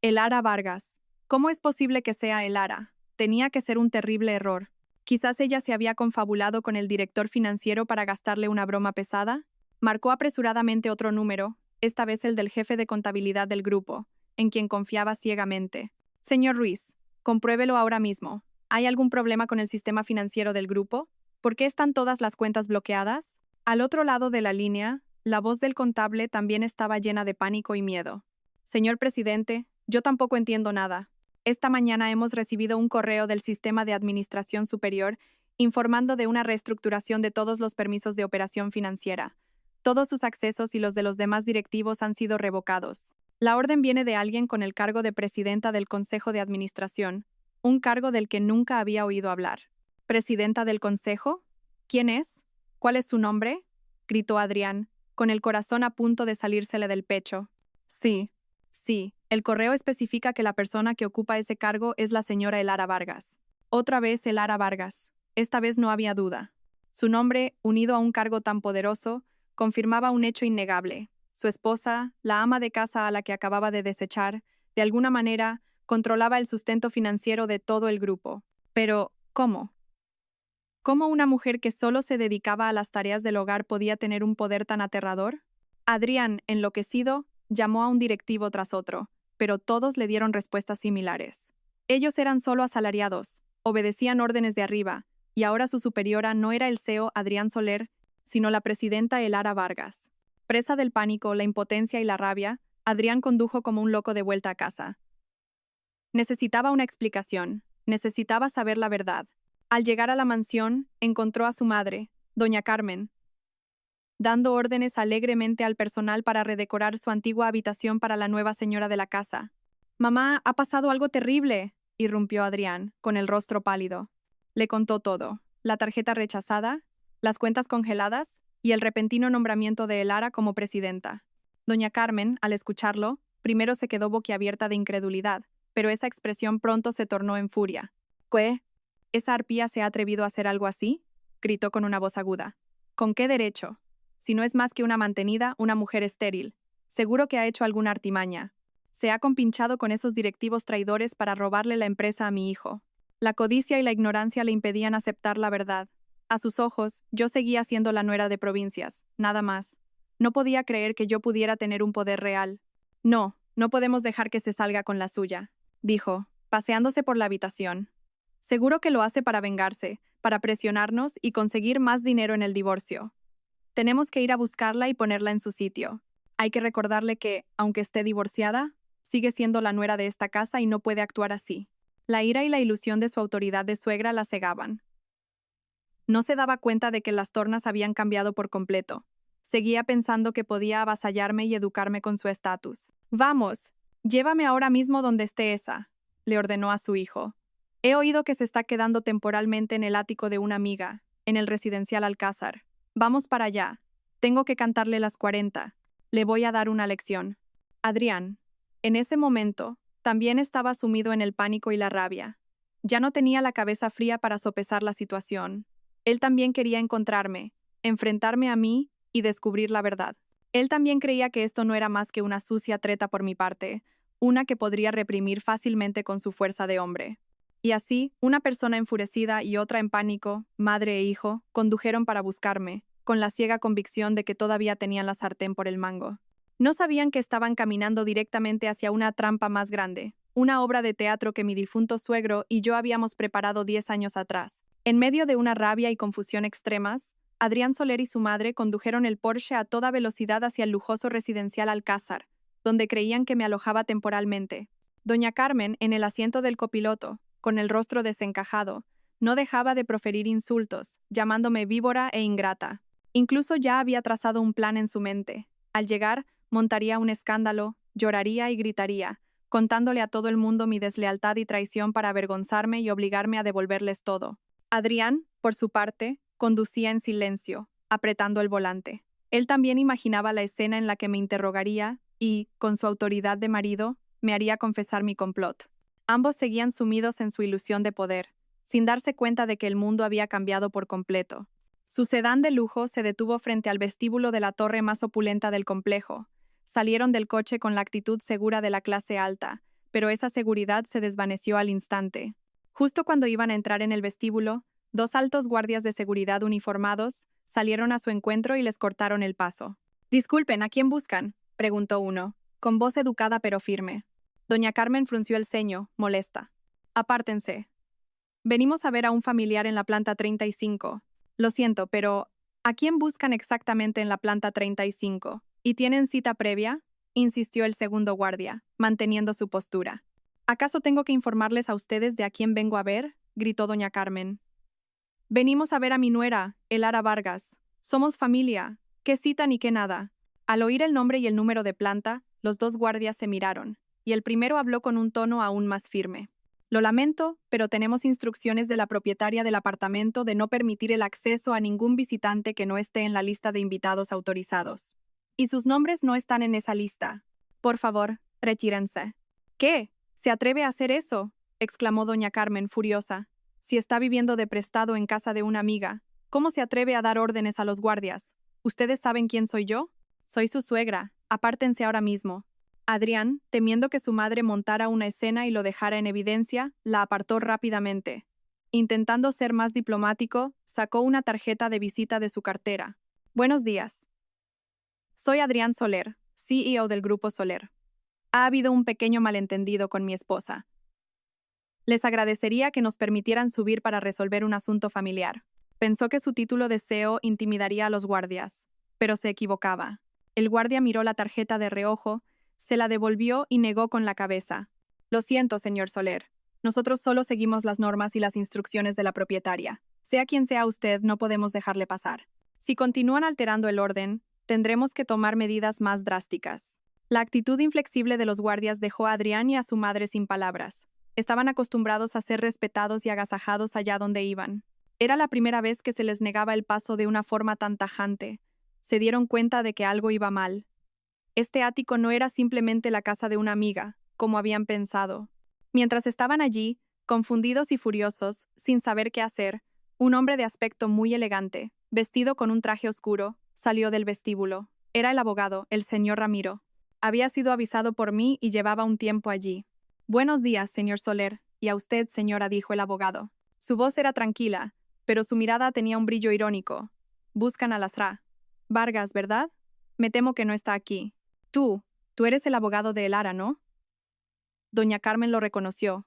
Elara Vargas. ¿Cómo es posible que sea Elara? Tenía que ser un terrible error. Quizás ella se había confabulado con el director financiero para gastarle una broma pesada. Marcó apresuradamente otro número, esta vez el del jefe de contabilidad del grupo, en quien confiaba ciegamente. Señor Ruiz, compruébelo ahora mismo. ¿Hay algún problema con el sistema financiero del grupo? ¿Por qué están todas las cuentas bloqueadas? Al otro lado de la línea, la voz del contable también estaba llena de pánico y miedo. Señor presidente, yo tampoco entiendo nada. Esta mañana hemos recibido un correo del Sistema de Administración Superior informando de una reestructuración de todos los permisos de operación financiera. Todos sus accesos y los de los demás directivos han sido revocados. La orden viene de alguien con el cargo de presidenta del Consejo de Administración, un cargo del que nunca había oído hablar. ¿Presidenta del Consejo? ¿Quién es? ¿Cuál es su nombre? Gritó Adrián, con el corazón a punto de salírsele del pecho. Sí, el correo especifica que la persona que ocupa ese cargo es la señora Elara Vargas. Otra vez Elara Vargas. Esta vez no había duda. Su nombre, unido a un cargo tan poderoso, confirmaba un hecho innegable. Su esposa, la ama de casa a la que acababa de desechar, de alguna manera, controlaba el sustento financiero de todo el grupo. Pero, ¿cómo? ¿Cómo una mujer que solo se dedicaba a las tareas del hogar podía tener un poder tan aterrador? Adrián, enloquecido, llamó a un directivo tras otro, pero todos le dieron respuestas similares. Ellos eran solo asalariados, obedecían órdenes de arriba, y ahora su superiora no era el CEO Adrián Soler, sino la presidenta Elara Vargas. Presa del pánico, la impotencia y la rabia, Adrián condujo como un loco de vuelta a casa. Necesitaba una explicación, necesitaba saber la verdad. Al llegar a la mansión, encontró a su madre, doña Carmen, dando órdenes alegremente al personal para redecorar su antigua habitación para la nueva señora de la casa. «Mamá, ha pasado algo terrible», irrumpió Adrián, con el rostro pálido. Le contó todo, la tarjeta rechazada, las cuentas congeladas y el repentino nombramiento de Elara como presidenta. Doña Carmen, al escucharlo, primero se quedó boquiabierta de incredulidad, pero esa expresión pronto se tornó en furia. «¿Qué? ¿Esa arpía se ha atrevido a hacer algo así?», gritó con una voz aguda. «¿Con qué derecho? Si no es más que una mantenida, una mujer estéril. Seguro que ha hecho alguna artimaña. Se ha compinchado con esos directivos traidores para robarle la empresa a mi hijo». La codicia y la ignorancia le impedían aceptar la verdad. A sus ojos, yo seguía siendo la nuera de provincias, nada más. No podía creer que yo pudiera tener un poder real. «No, no podemos dejar que se salga con la suya», dijo, paseándose por la habitación. «Seguro que lo hace para vengarse, para presionarnos y conseguir más dinero en el divorcio. Tenemos que ir a buscarla y ponerla en su sitio. Hay que recordarle que, aunque esté divorciada, sigue siendo la nuera de esta casa y no puede actuar así». La ira y la ilusión de su autoridad de suegra la cegaban. No se daba cuenta de que las tornas habían cambiado por completo. Seguía pensando que podía avasallarme y educarme con su estatus. «Vamos, llévame ahora mismo donde esté esa», le ordenó a su hijo. «He oído que se está quedando temporalmente en el ático de una amiga, en el residencial Alcázar. Vamos para allá. Tengo que cantarle las 40. Le voy a dar una lección». Adrián, en ese momento, también estaba sumido en el pánico y la rabia. Ya no tenía la cabeza fría para sopesar la situación. Él también quería encontrarme, enfrentarme a mí y descubrir la verdad. Él también creía que esto no era más que una sucia treta por mi parte, una que podría reprimir fácilmente con su fuerza de hombre. Y así, una persona enfurecida y otra en pánico, madre e hijo, condujeron para buscarme, con la ciega convicción de que todavía tenían la sartén por el mango. No sabían que estaban caminando directamente hacia una trampa más grande, una obra de teatro que mi difunto suegro y yo habíamos preparado 10 años atrás. En medio de una rabia y confusión extremas, Adrián Soler y su madre condujeron el Porsche a toda velocidad hacia el lujoso residencial Alcázar, donde creían que me alojaba temporalmente. Doña Carmen, en el asiento del copiloto, con el rostro desencajado, no dejaba de proferir insultos, llamándome víbora e ingrata. Incluso ya había trazado un plan en su mente. Al llegar, montaría un escándalo, lloraría y gritaría, contándole a todo el mundo mi deslealtad y traición para avergonzarme y obligarme a devolverles todo. Adrián, por su parte, conducía en silencio, apretando el volante. Él también imaginaba la escena en la que me interrogaría y, con su autoridad de marido, me haría confesar mi complot. Ambos seguían sumidos en su ilusión de poder, sin darse cuenta de que el mundo había cambiado por completo. Su sedán de lujo se detuvo frente al vestíbulo de la torre más opulenta del complejo. Salieron del coche con la actitud segura de la clase alta, pero esa seguridad se desvaneció al instante. Justo cuando iban a entrar en el vestíbulo, dos altos guardias de seguridad uniformados salieron a su encuentro y les cortaron el paso. «Disculpen, ¿a quién buscan?», preguntó uno, con voz educada pero firme. Doña Carmen frunció el ceño, molesta. «Apártense. Venimos a ver a un familiar en la planta 35. Lo siento, pero ¿a quién buscan exactamente en la planta 35? ¿Y tienen cita previa?», insistió el segundo guardia, manteniendo su postura. «¿Acaso tengo que informarles a ustedes de a quién vengo a ver?», gritó doña Carmen. «Venimos a ver a mi nuera, Elara Vargas. Somos familia. ¿Qué cita ni qué nada?». Al oír el nombre y el número de planta, los dos guardias se miraron, y el primero habló con un tono aún más firme. «Lo lamento, pero tenemos instrucciones de la propietaria del apartamento de no permitir el acceso a ningún visitante que no esté en la lista de invitados autorizados. Y sus nombres no están en esa lista. Por favor, retírense». «¿Qué? ¿Se atreve a hacer eso?», exclamó doña Carmen, furiosa. «Si está viviendo de prestado en casa de una amiga, ¿cómo se atreve a dar órdenes a los guardias? ¿Ustedes saben quién soy yo? Soy su suegra. Apártense ahora mismo». Adrián, temiendo que su madre montara una escena y lo dejara en evidencia, la apartó rápidamente. Intentando ser más diplomático, sacó una tarjeta de visita de su cartera. «Buenos días. Soy Adrián Soler, CEO del Grupo Soler. Ha habido un pequeño malentendido con mi esposa. Les agradecería que nos permitieran subir para resolver un asunto familiar». Pensó que su título de CEO intimidaría a los guardias, pero se equivocaba. El guardia miró la tarjeta de reojo, se la devolvió y negó con la cabeza. «Lo siento, señor Soler. Nosotros solo seguimos las normas y las instrucciones de la propietaria. Sea quien sea usted, no podemos dejarle pasar. Si continúan alterando el orden, tendremos que tomar medidas más drásticas». La actitud inflexible de los guardias dejó a Adrián y a su madre sin palabras. Estaban acostumbrados a ser respetados y agasajados allá donde iban. Era la primera vez que se les negaba el paso de una forma tan tajante. Se dieron cuenta de que algo iba mal. Este ático no era simplemente la casa de una amiga, como habían pensado. Mientras estaban allí, confundidos y furiosos, sin saber qué hacer, un hombre de aspecto muy elegante, vestido con un traje oscuro, salió del vestíbulo. Era el abogado, el señor Ramiro. Había sido avisado por mí y llevaba un tiempo allí. «Buenos días, señor Soler, y a usted, señora», dijo el abogado. Su voz era tranquila, pero su mirada tenía un brillo irónico. «Buscan a Lasra Vargas, ¿verdad? Me temo que no está aquí». Tú eres el abogado de Elara, ¿no?». Doña Carmen lo reconoció.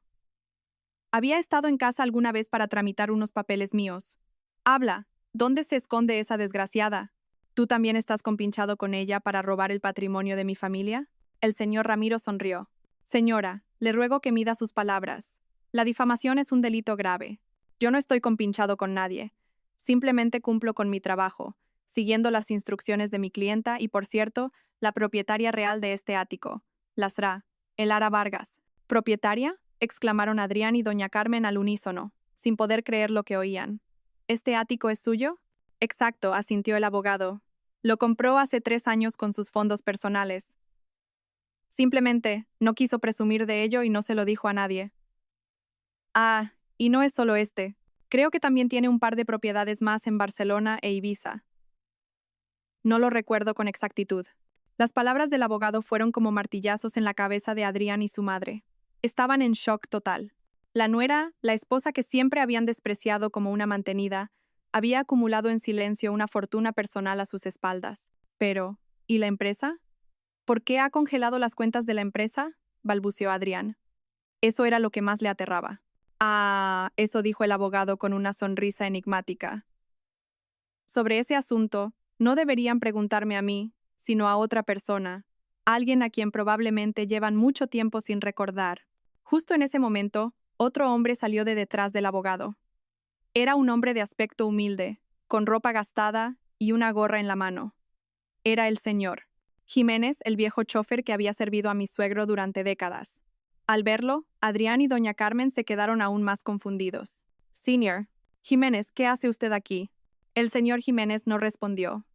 «Había estado en casa alguna vez para tramitar unos papeles míos». «Habla, ¿dónde se esconde esa desgraciada? ¿Tú también estás compinchado con ella para robar el patrimonio de mi familia?». El señor Ramiro sonrió. «Señora, le ruego que mida sus palabras. La difamación es un delito grave. Yo no estoy compinchado con nadie. Simplemente cumplo con mi trabajo, siguiendo las instrucciones de mi clienta y, por cierto, la propietaria real de este ático, Lasra, Elara Vargas». «¿Propietaria?», exclamaron Adrián y doña Carmen al unísono, sin poder creer lo que oían. «¿Este ático es suyo?». «Exacto», asintió el abogado. «Lo compró hace 3 años con sus fondos personales. Simplemente no quiso presumir de ello y no se lo dijo a nadie». «Ah, y no es solo este. Creo que también tiene un par de propiedades más en Barcelona e Ibiza». «No lo recuerdo con exactitud». Las palabras del abogado fueron como martillazos en la cabeza de Adrián y su madre. Estaban en shock total. La nuera, la esposa que siempre habían despreciado como una mantenida, había acumulado en silencio una fortuna personal a sus espaldas. Pero, ¿y la empresa? ¿Por qué ha congelado las cuentas de la empresa?, balbuceó Adrián. Eso era lo que más le aterraba. «Ah», eso dijo el abogado con una sonrisa enigmática. «Sobre ese asunto, no deberían preguntarme a mí, sino a otra persona. alguien a quien probablemente llevan mucho tiempo sin recordar. Justo en ese momento, otro hombre salió de detrás del abogado. Era un hombre de aspecto humilde, con ropa gastada y una gorra en la mano. Era el señor Jiménez, el viejo chofer que había servido a mi suegro durante décadas. Al verlo, Adrián y doña Carmen se quedaron aún más confundidos. Señor Jiménez, ¿qué hace usted aquí? El señor Jiménez no respondió.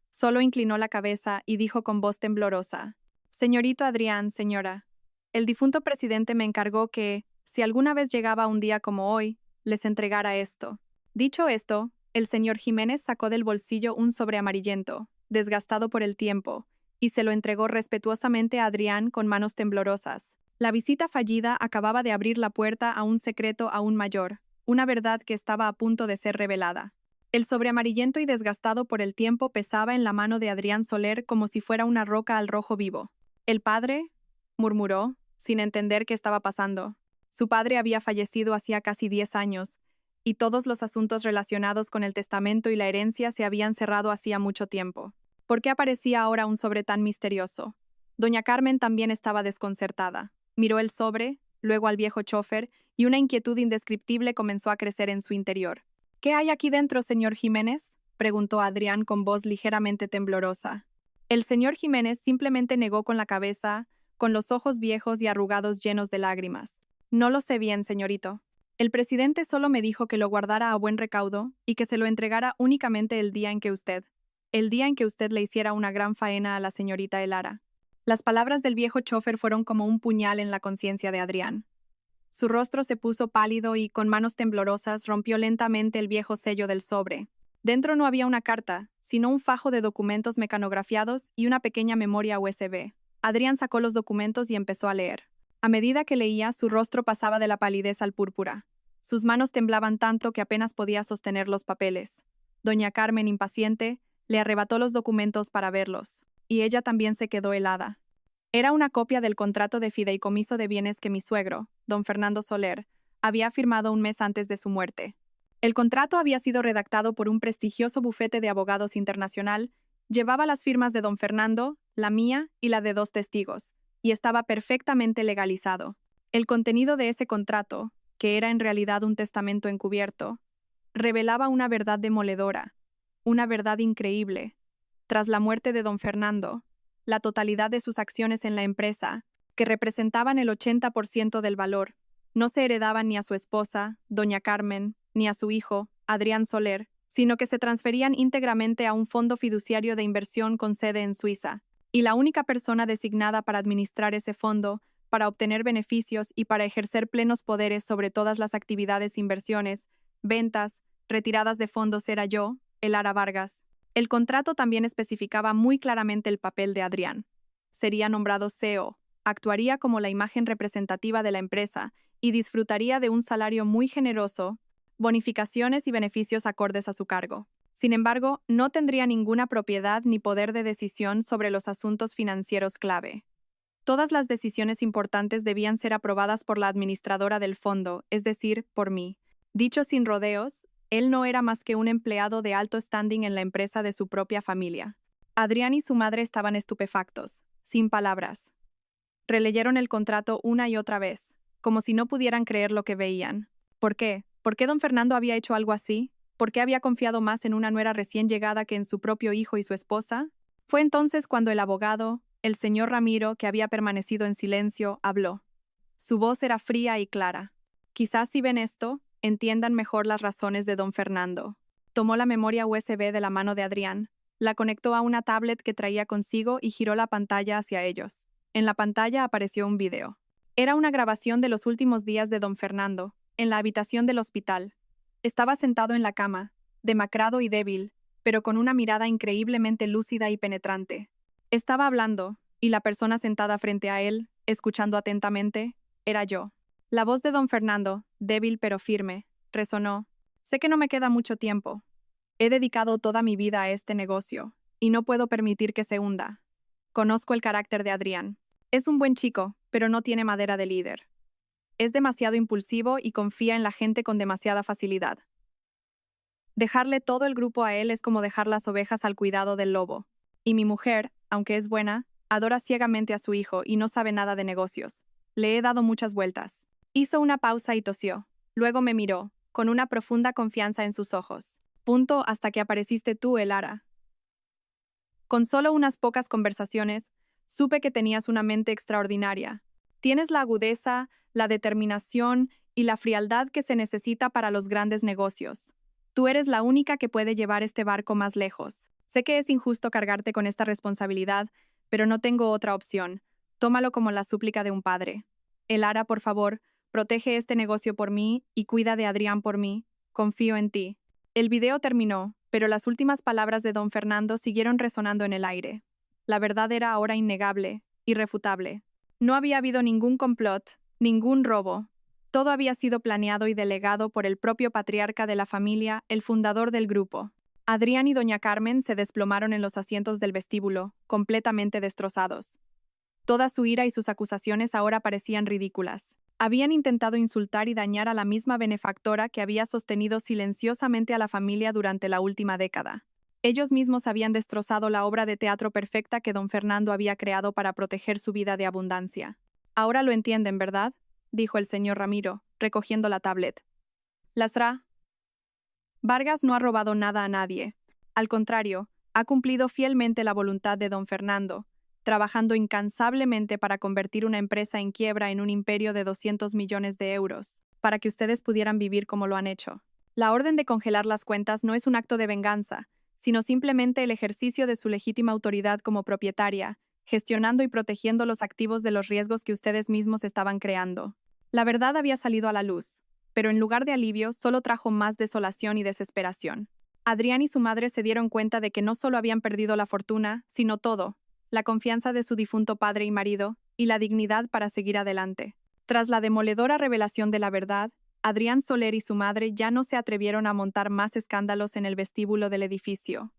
Solo inclinó la cabeza y dijo con voz temblorosa: Señorito Adrián, señora, el difunto presidente me encargó que, si alguna vez llegaba un día como hoy, les entregara esto. Dicho esto, el señor Jiménez sacó del bolsillo un sobre amarillento, desgastado por el tiempo, y se lo entregó respetuosamente a Adrián con manos temblorosas. La visita fallida acababa de abrir la puerta a un secreto aún mayor, una verdad que estaba a punto de ser revelada. El sobre amarillento y desgastado por el tiempo pesaba en la mano de Adrián Soler como si fuera una roca al rojo vivo. «¿El padre?», murmuró, sin entender qué estaba pasando. Su padre había fallecido hacía casi 10 años, y todos los asuntos relacionados con el testamento y la herencia se habían cerrado hacía mucho tiempo. ¿Por qué aparecía ahora un sobre tan misterioso? Doña Carmen también estaba desconcertada. Miró el sobre, luego al viejo chofer, y una inquietud indescriptible comenzó a crecer en su interior. «¿Qué hay aquí dentro, señor Jiménez?», preguntó Adrián con voz ligeramente temblorosa. El señor Jiménez simplemente negó con la cabeza, con los ojos viejos y arrugados llenos de lágrimas. «No lo sé bien, señorito. El presidente solo me dijo que lo guardara a buen recaudo y que se lo entregara únicamente el día en que usted le hiciera una gran faena a la señorita Elara». Las palabras del viejo chofer fueron como un puñal en la conciencia de Adrián. Su rostro se puso pálido y, con manos temblorosas, rompió lentamente el viejo sello del sobre. Dentro no había una carta, sino un fajo de documentos mecanografiados y una pequeña memoria USB. Adrián sacó los documentos y empezó a leer. A medida que leía, su rostro pasaba de la palidez al púrpura. Sus manos temblaban tanto que apenas podía sostener los papeles. Doña Carmen, impaciente, le arrebató los documentos para verlos, y ella también se quedó helada. Era una copia del contrato de fideicomiso de bienes que mi suegro, don Fernando Soler, había firmado un mes antes de su muerte. El contrato había sido redactado por un prestigioso bufete de abogados internacional, llevaba las firmas de don Fernando, la mía y la de 2 testigos, y estaba perfectamente legalizado. El contenido de ese contrato, que era en realidad un testamento encubierto, revelaba una verdad demoledora, una verdad increíble. Tras la muerte de don Fernando, la totalidad de sus acciones en la empresa, que representaban el 80% del valor, no se heredaban ni a su esposa, doña Carmen, ni a su hijo, Adrián Soler, sino que se transferían íntegramente a un fondo fiduciario de inversión con sede en Suiza, y la única persona designada para administrar ese fondo, para obtener beneficios y para ejercer plenos poderes sobre todas las actividades, inversiones, ventas, retiradas de fondos era yo, Elara Vargas. El contrato también especificaba muy claramente el papel de Adrián. Sería nombrado CEO, actuaría como la imagen representativa de la empresa y disfrutaría de un salario muy generoso, bonificaciones y beneficios acordes a su cargo. Sin embargo, no tendría ninguna propiedad ni poder de decisión sobre los asuntos financieros clave. Todas las decisiones importantes debían ser aprobadas por la administradora del fondo, es decir, por mí. Dicho sin rodeos, él no era más que un empleado de alto standing en la empresa de su propia familia. Adrián y su madre estaban estupefactos, sin palabras. Releyeron el contrato una y otra vez, como si no pudieran creer lo que veían. ¿Por qué? ¿Por qué don Fernando había hecho algo así? ¿Por qué había confiado más en una nuera recién llegada que en su propio hijo y su esposa? Fue entonces cuando el abogado, el señor Ramiro, que había permanecido en silencio, habló. Su voz era fría y clara. Quizás si ven esto, entiendan mejor las razones de don Fernando. Tomó la memoria USB de la mano de Adrián, la conectó a una tablet que traía consigo y giró la pantalla hacia ellos. En la pantalla apareció un video. Era una grabación de los últimos días de don Fernando, en la habitación del hospital. Estaba sentado en la cama, demacrado y débil, pero con una mirada increíblemente lúcida y penetrante. Estaba hablando, y la persona sentada frente a él, escuchando atentamente, era yo. La voz de don Fernando, débil pero firme, resonó. Sé que no me queda mucho tiempo. He dedicado toda mi vida a este negocio, y no puedo permitir que se hunda. Conozco el carácter de Adrián. Es un buen chico, pero no tiene madera de líder. Es demasiado impulsivo y confía en la gente con demasiada facilidad. Dejarle todo el grupo a él es como dejar las ovejas al cuidado del lobo. Y mi mujer, aunque es buena, Adora ciegamente a su hijo y no sabe nada de negocios. Le he dado muchas vueltas. Hizo una pausa y tosió. Luego me miró, con una profunda confianza en sus ojos. Punto hasta que apareciste tú, Elara. Con solo unas pocas conversaciones, supe que tenías una mente extraordinaria. Tienes la agudeza, la determinación y la frialdad que se necesita para los grandes negocios. Tú eres la única que puede llevar este barco más lejos. Sé que es injusto cargarte con esta responsabilidad, pero no tengo otra opción. Tómalo como la súplica de un padre. Elara, por favor, protege este negocio por mí y cuida de Adrián por mí. Confío en ti. El video terminó, pero las últimas palabras de don Fernando siguieron resonando en el aire. La verdad era ahora innegable, irrefutable. No había habido ningún complot, ningún robo. Todo había sido planeado y delegado por el propio patriarca de la familia, el fundador del grupo. Adrián y doña Carmen se desplomaron en los asientos del vestíbulo, completamente destrozados. Toda su ira y sus acusaciones ahora parecían ridículas. Habían intentado insultar y dañar a la misma benefactora que había sostenido silenciosamente a la familia durante la última década. Ellos mismos habían destrozado la obra de teatro perfecta que don Fernando había creado para proteger su vida de abundancia. Ahora lo entienden, ¿verdad?, dijo el señor Ramiro, recogiendo la tablet. Lasra. Vargas no ha robado nada a nadie. Al contrario, ha cumplido fielmente la voluntad de don Fernando, trabajando incansablemente para convertir una empresa en quiebra en un imperio de 200 millones de euros, para que ustedes pudieran vivir como lo han hecho. La orden de congelar las cuentas no es un acto de venganza, sino simplemente el ejercicio de su legítima autoridad como propietaria, gestionando y protegiendo los activos de los riesgos que ustedes mismos estaban creando. La verdad había salido a la luz, pero en lugar de alivio solo trajo más desolación y desesperación. Adrián y su madre se dieron cuenta de que no solo habían perdido la fortuna, sino todo, la confianza de su difunto padre y marido, y la dignidad para seguir adelante. Tras la demoledora revelación de la verdad, Adrián Soler y su madre ya no se atrevieron a montar más escándalos en el vestíbulo del edificio.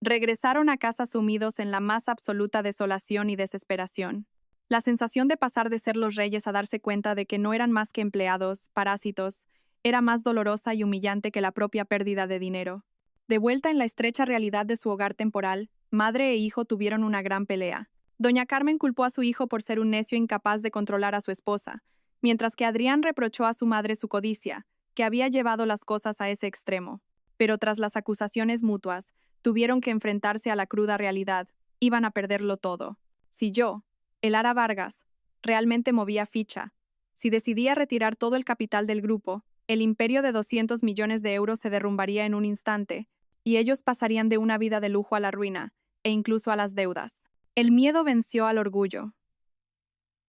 Regresaron a casa sumidos en la más absoluta desolación y desesperación. La sensación de pasar de ser los reyes a darse cuenta de que no eran más que empleados, parásitos, era más dolorosa y humillante que la propia pérdida de dinero. De vuelta en la estrecha realidad de su hogar temporal, madre e hijo tuvieron una gran pelea. Doña Carmen culpó a su hijo por ser un necio incapaz de controlar a su esposa, mientras que Adrián reprochó a su madre su codicia, que había llevado las cosas a ese extremo. Pero tras las acusaciones mutuas, tuvieron que enfrentarse a la cruda realidad. Iban a perderlo todo. Si yo, Elara Vargas, realmente movía ficha, si decidía retirar todo el capital del grupo, el imperio de 200 millones de euros se derrumbaría en un instante, y ellos pasarían de una vida de lujo a la ruina, e incluso a las deudas. El miedo venció al orgullo.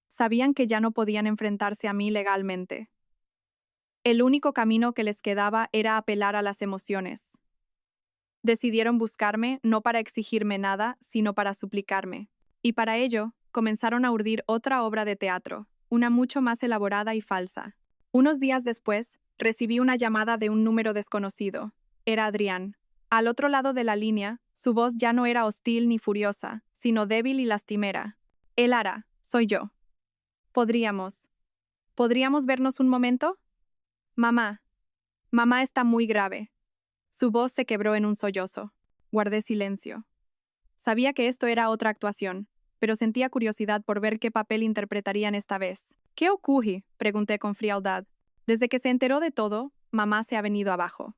Sabían que ya no podían enfrentarse a mí legalmente. El único camino que les quedaba era apelar a las emociones. Decidieron buscarme no para exigirme nada, sino para suplicarme. Y para ello, comenzaron a urdir otra obra de teatro, una mucho más elaborada y falsa. Unos días después, recibí una llamada de un número desconocido. Era Adrián. Al otro lado de la línea, su voz ya no era hostil ni furiosa, sino débil y lastimera. Elara, soy yo. ¿Podríamos vernos un momento? Mamá. Mamá está muy grave. Su voz se quebró en un sollozo. Guardé silencio. Sabía que esto era otra actuación, pero sentía curiosidad por ver qué papel interpretarían esta vez. ¿Qué ocurre?, pregunté con frialdad. Desde que se enteró de todo, mamá se ha venido abajo.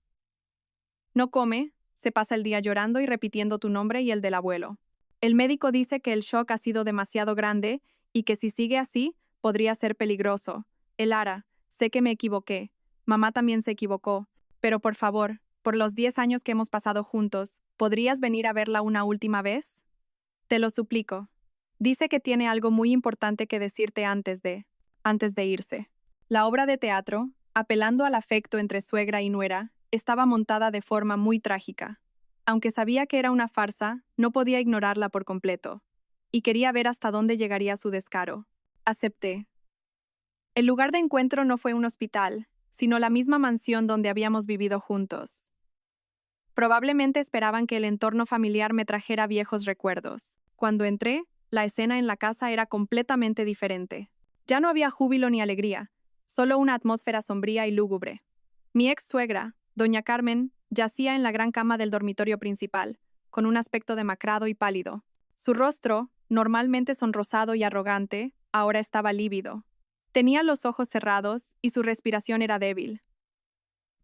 No come, se pasa el día llorando y repitiendo tu nombre y el del abuelo. El médico dice que el shock ha sido demasiado grande y que si sigue así, podría ser peligroso. Elara, sé que me equivoqué. Mamá también se equivocó. Pero por favor, por los 10 años que hemos pasado juntos, ¿podrías venir a verla una última vez? Te lo suplico. Dice que tiene algo muy importante que decirte antes de irse. La obra de teatro, apelando al afecto entre suegra y nuera, estaba montada de forma muy trágica. Aunque sabía que era una farsa, no podía ignorarla por completo, y quería ver hasta dónde llegaría su descaro. Acepté. El lugar de encuentro no fue un hospital, sino la misma mansión donde habíamos vivido juntos. Probablemente esperaban que el entorno familiar me trajera viejos recuerdos. Cuando entré, la escena en la casa era completamente diferente. Ya no había júbilo ni alegría, solo una atmósfera sombría y lúgubre. Mi ex suegra, doña Carmen, yacía en la gran cama del dormitorio principal, con un aspecto demacrado y pálido. Su rostro, Normalmente sonrosado y arrogante, ahora estaba lívido. Tenía los ojos cerrados y su respiración era débil.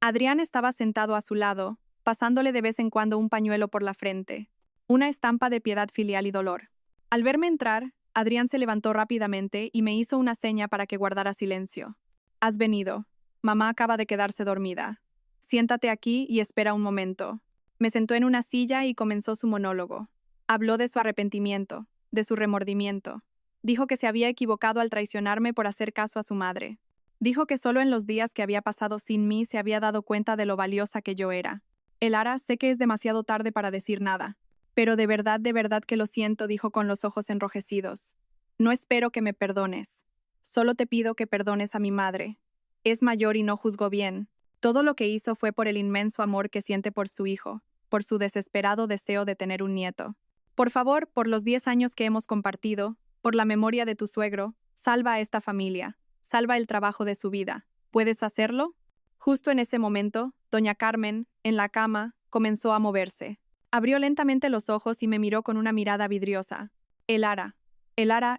Adrián estaba sentado a su lado, pasándole de vez en cuando un pañuelo por la frente, una estampa de piedad filial y dolor. Al verme entrar, Adrián se levantó rápidamente y me hizo una seña para que guardara silencio. Has venido. Mamá acaba de quedarse dormida. Siéntate aquí y espera un momento. Me sentó en una silla y comenzó su monólogo. Habló de su arrepentimiento, de su remordimiento. Dijo que se había equivocado al traicionarme por hacer caso a su madre. Dijo que solo en los días que había pasado sin mí se había dado cuenta de lo valiosa que yo era. Elara, sé que es demasiado tarde para decir nada. Pero de verdad que lo siento, dijo con los ojos enrojecidos. No espero que me perdones. Solo te pido que perdones a mi madre. Es mayor y no juzgó bien. Todo lo que hizo fue por el inmenso amor que siente por su hijo, por su desesperado deseo de tener un nieto. Por favor, por los 10 años que hemos compartido, por la memoria de tu suegro, salva a esta familia, salva el trabajo de su vida. ¿Puedes hacerlo? Justo en ese momento, doña Carmen, en la cama, comenzó a moverse. Abrió lentamente los ojos y me miró con una mirada vidriosa. Elara,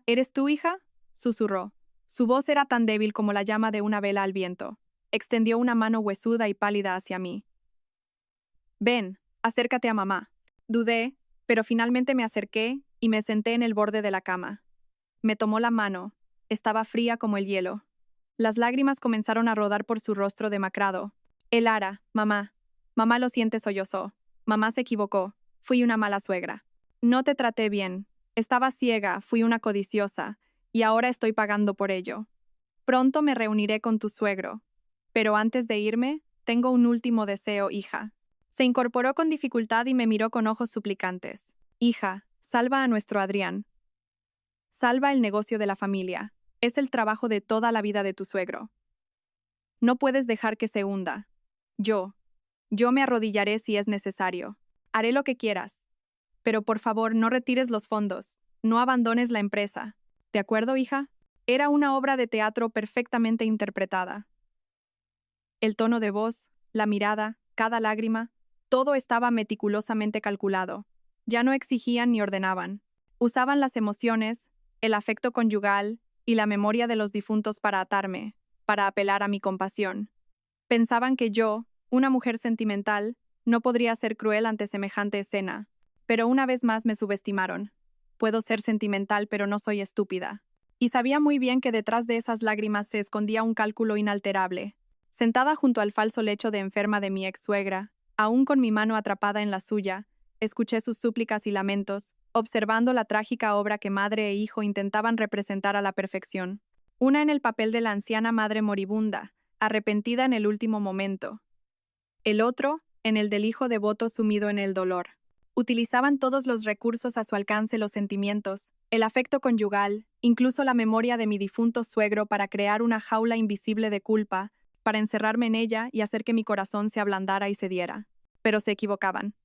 ¿eres tu hija? Susurró. Su voz era tan débil como la llama de una vela al viento. Extendió una mano huesuda y pálida hacia mí. Ven, acércate a mamá. Dudé, pero finalmente me acerqué y me senté en el borde de la cama. Me tomó la mano. Estaba fría como el hielo. Las lágrimas comenzaron a rodar por su rostro demacrado. Elara, mamá. Mamá lo siente, sollozó. Mamá se equivocó. Fui una mala suegra. No te traté bien. Estaba ciega, fui una codiciosa, y ahora estoy pagando por ello. Pronto me reuniré con tu suegro. Pero antes de irme, tengo un último deseo, hija. Se incorporó con dificultad y me miró con ojos suplicantes. Hija, salva a nuestro Adrián. Salva el negocio de la familia. Es el trabajo de toda la vida de tu suegro. No puedes dejar que se hunda. Yo me arrodillaré si es necesario. Haré lo que quieras. Pero por favor, no retires los fondos. No abandones la empresa. ¿De acuerdo, hija? Era una obra de teatro perfectamente interpretada. El tono de voz, la mirada, cada lágrima, todo estaba meticulosamente calculado. Ya no exigían ni ordenaban. Usaban las emociones, el afecto conyugal y la memoria de los difuntos para atarme, para apelar a mi compasión. Pensaban que yo, una mujer sentimental, no podría ser cruel ante semejante escena, pero una vez más me subestimaron. Puedo ser sentimental, pero no soy estúpida. Y sabía muy bien que detrás de esas lágrimas se escondía un cálculo inalterable. Sentada junto al falso lecho de enferma de mi ex-suegra, aún con mi mano atrapada en la suya, escuché sus súplicas y lamentos, observando la trágica obra que madre e hijo intentaban representar a la perfección. Una en el papel de la anciana madre moribunda, arrepentida en el último momento. El otro, en el del hijo devoto sumido en el dolor. Utilizaban todos los recursos a su alcance, los sentimientos, el afecto conyugal, incluso la memoria de mi difunto suegro para crear una jaula invisible de culpa, para encerrarme en ella y hacer que mi corazón se ablandara y cediera. Pero se equivocaban.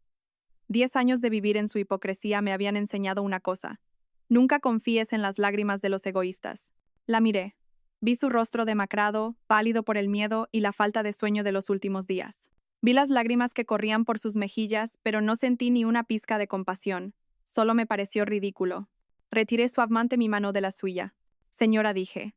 10 años de vivir en su hipocresía me habían enseñado una cosa. Nunca confíes en las lágrimas de los egoístas. La miré. Vi su rostro demacrado, pálido por el miedo y la falta de sueño de los últimos días. Vi las lágrimas que corrían por sus mejillas, pero no sentí ni una pizca de compasión. Solo me pareció ridículo. Retiré suavemente mi mano de la suya. Señora, dije.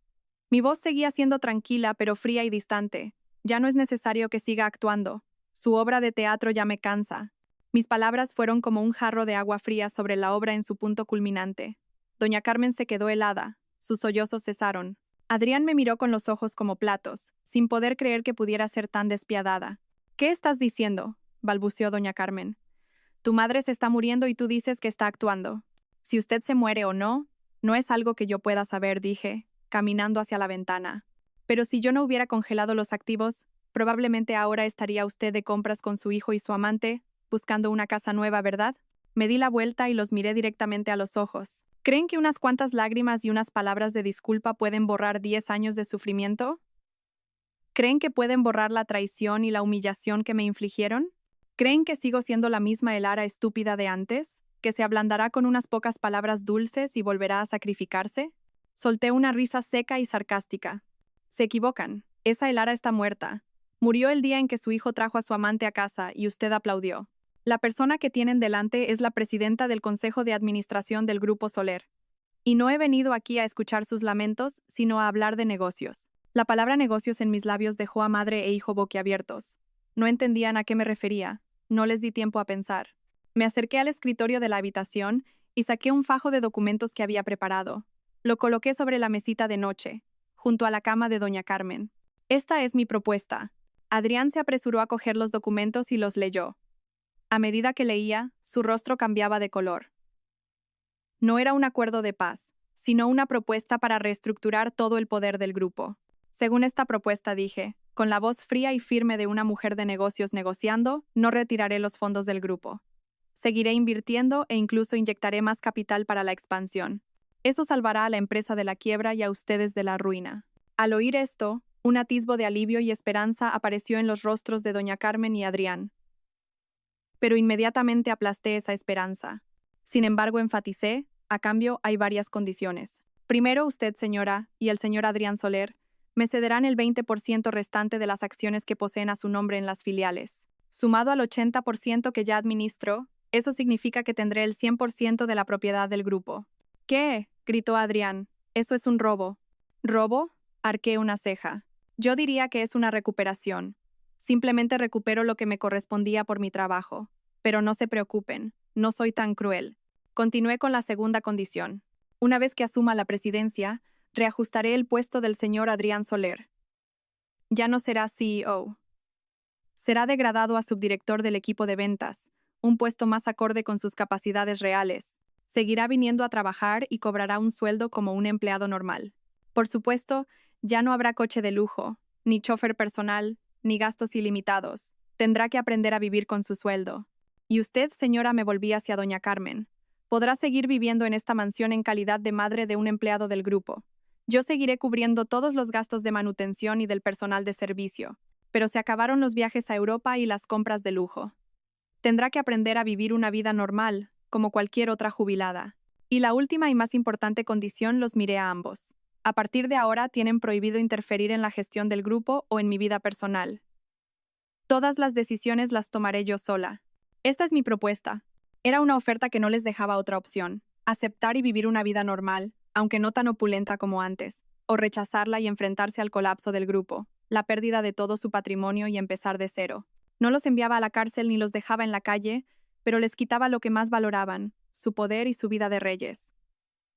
Mi voz seguía siendo tranquila, pero fría y distante. Ya no es necesario que siga actuando. Su obra de teatro ya me cansa. Mis palabras fueron como un jarro de agua fría sobre la obra en su punto culminante. Doña Carmen se quedó helada. Sus sollozos cesaron. Adrián me miró con los ojos como platos, sin poder creer que pudiera ser tan despiadada. ¿Qué estás diciendo?, balbuceó doña Carmen. Tu madre se está muriendo y tú dices que está actuando. Si usted se muere o no, no es algo que yo pueda saber, dije, caminando hacia la ventana. Pero si yo no hubiera congelado los activos, probablemente ahora estaría usted de compras con su hijo y su amante, buscando una casa nueva, ¿verdad? Me di la vuelta y los miré directamente a los ojos. ¿Creen que unas cuantas lágrimas y unas palabras de disculpa pueden borrar 10 años de sufrimiento? ¿Creen que pueden borrar la traición y la humillación que me infligieron? ¿Creen que sigo siendo la misma Elara estúpida de antes? ¿Que se ablandará con unas pocas palabras dulces y volverá a sacrificarse? Solté una risa seca y sarcástica. Se equivocan. Esa Elara está muerta. Murió el día en que su hijo trajo a su amante a casa y usted aplaudió. La persona que tienen delante es la presidenta del Consejo de Administración del Grupo Soler. Y no he venido aquí a escuchar sus lamentos, sino a hablar de negocios. La palabra negocios en mis labios dejó a madre e hijo boquiabiertos. No entendían a qué me refería. No les di tiempo a pensar. Me acerqué al escritorio de la habitación y saqué un fajo de documentos que había preparado. Lo coloqué sobre la mesita de noche, junto a la cama de doña Carmen. Esta es mi propuesta. Adrián se apresuró a coger los documentos y los leyó. A medida que leía, su rostro cambiaba de color. No era un acuerdo de paz, sino una propuesta para reestructurar todo el poder del grupo. Según esta propuesta dije, con la voz fría y firme de una mujer de negocios negociando, no retiraré los fondos del grupo. Seguiré invirtiendo e incluso inyectaré más capital para la expansión. Eso salvará a la empresa de la quiebra y a ustedes de la ruina. Al oír esto, un atisbo de alivio y esperanza apareció en los rostros de doña Carmen y Adrián. Pero inmediatamente aplasté esa esperanza. Sin embargo, enfaticé, a cambio hay varias condiciones. Primero, usted, señora, y el señor Adrián Soler, me cederán el 20% restante de las acciones que poseen a su nombre en las filiales. Sumado al 80% que ya administro, eso significa que tendré el 100% de la propiedad del grupo. ¿Qué? Gritó Adrián. Eso es un robo. ¿Robo? Arqué una ceja. Yo diría que es una recuperación. Simplemente recupero lo que me correspondía por mi trabajo. Pero no se preocupen, no soy tan cruel. Continué con la segunda condición. Una vez que asuma la presidencia, reajustaré el puesto del señor Adrián Soler. Ya no será CEO. Será degradado a subdirector del equipo de ventas, un puesto más acorde con sus capacidades reales. Seguirá viniendo a trabajar y cobrará un sueldo como un empleado normal. Por supuesto, ya no habrá coche de lujo, ni chofer personal, ni gastos ilimitados. Tendrá que aprender a vivir con su sueldo. Y usted, señora, me volví hacia doña Carmen. Podrá seguir viviendo en esta mansión en calidad de madre de un empleado del grupo. Yo seguiré cubriendo todos los gastos de manutención y del personal de servicio, pero se acabaron los viajes a Europa y las compras de lujo. Tendrá que aprender a vivir una vida normal, como cualquier otra jubilada. Y la última y más importante condición los miré a ambos. A partir de ahora tienen prohibido interferir en la gestión del grupo o en mi vida personal. Todas las decisiones las tomaré yo sola. Esta es mi propuesta. Era una oferta que no les dejaba otra opción: aceptar y vivir una vida normal, aunque no tan opulenta como antes, o rechazarla y enfrentarse al colapso del grupo, la pérdida de todo su patrimonio y empezar de cero. No los enviaba a la cárcel ni los dejaba en la calle, pero les quitaba lo que más valoraban, su poder y su vida de reyes.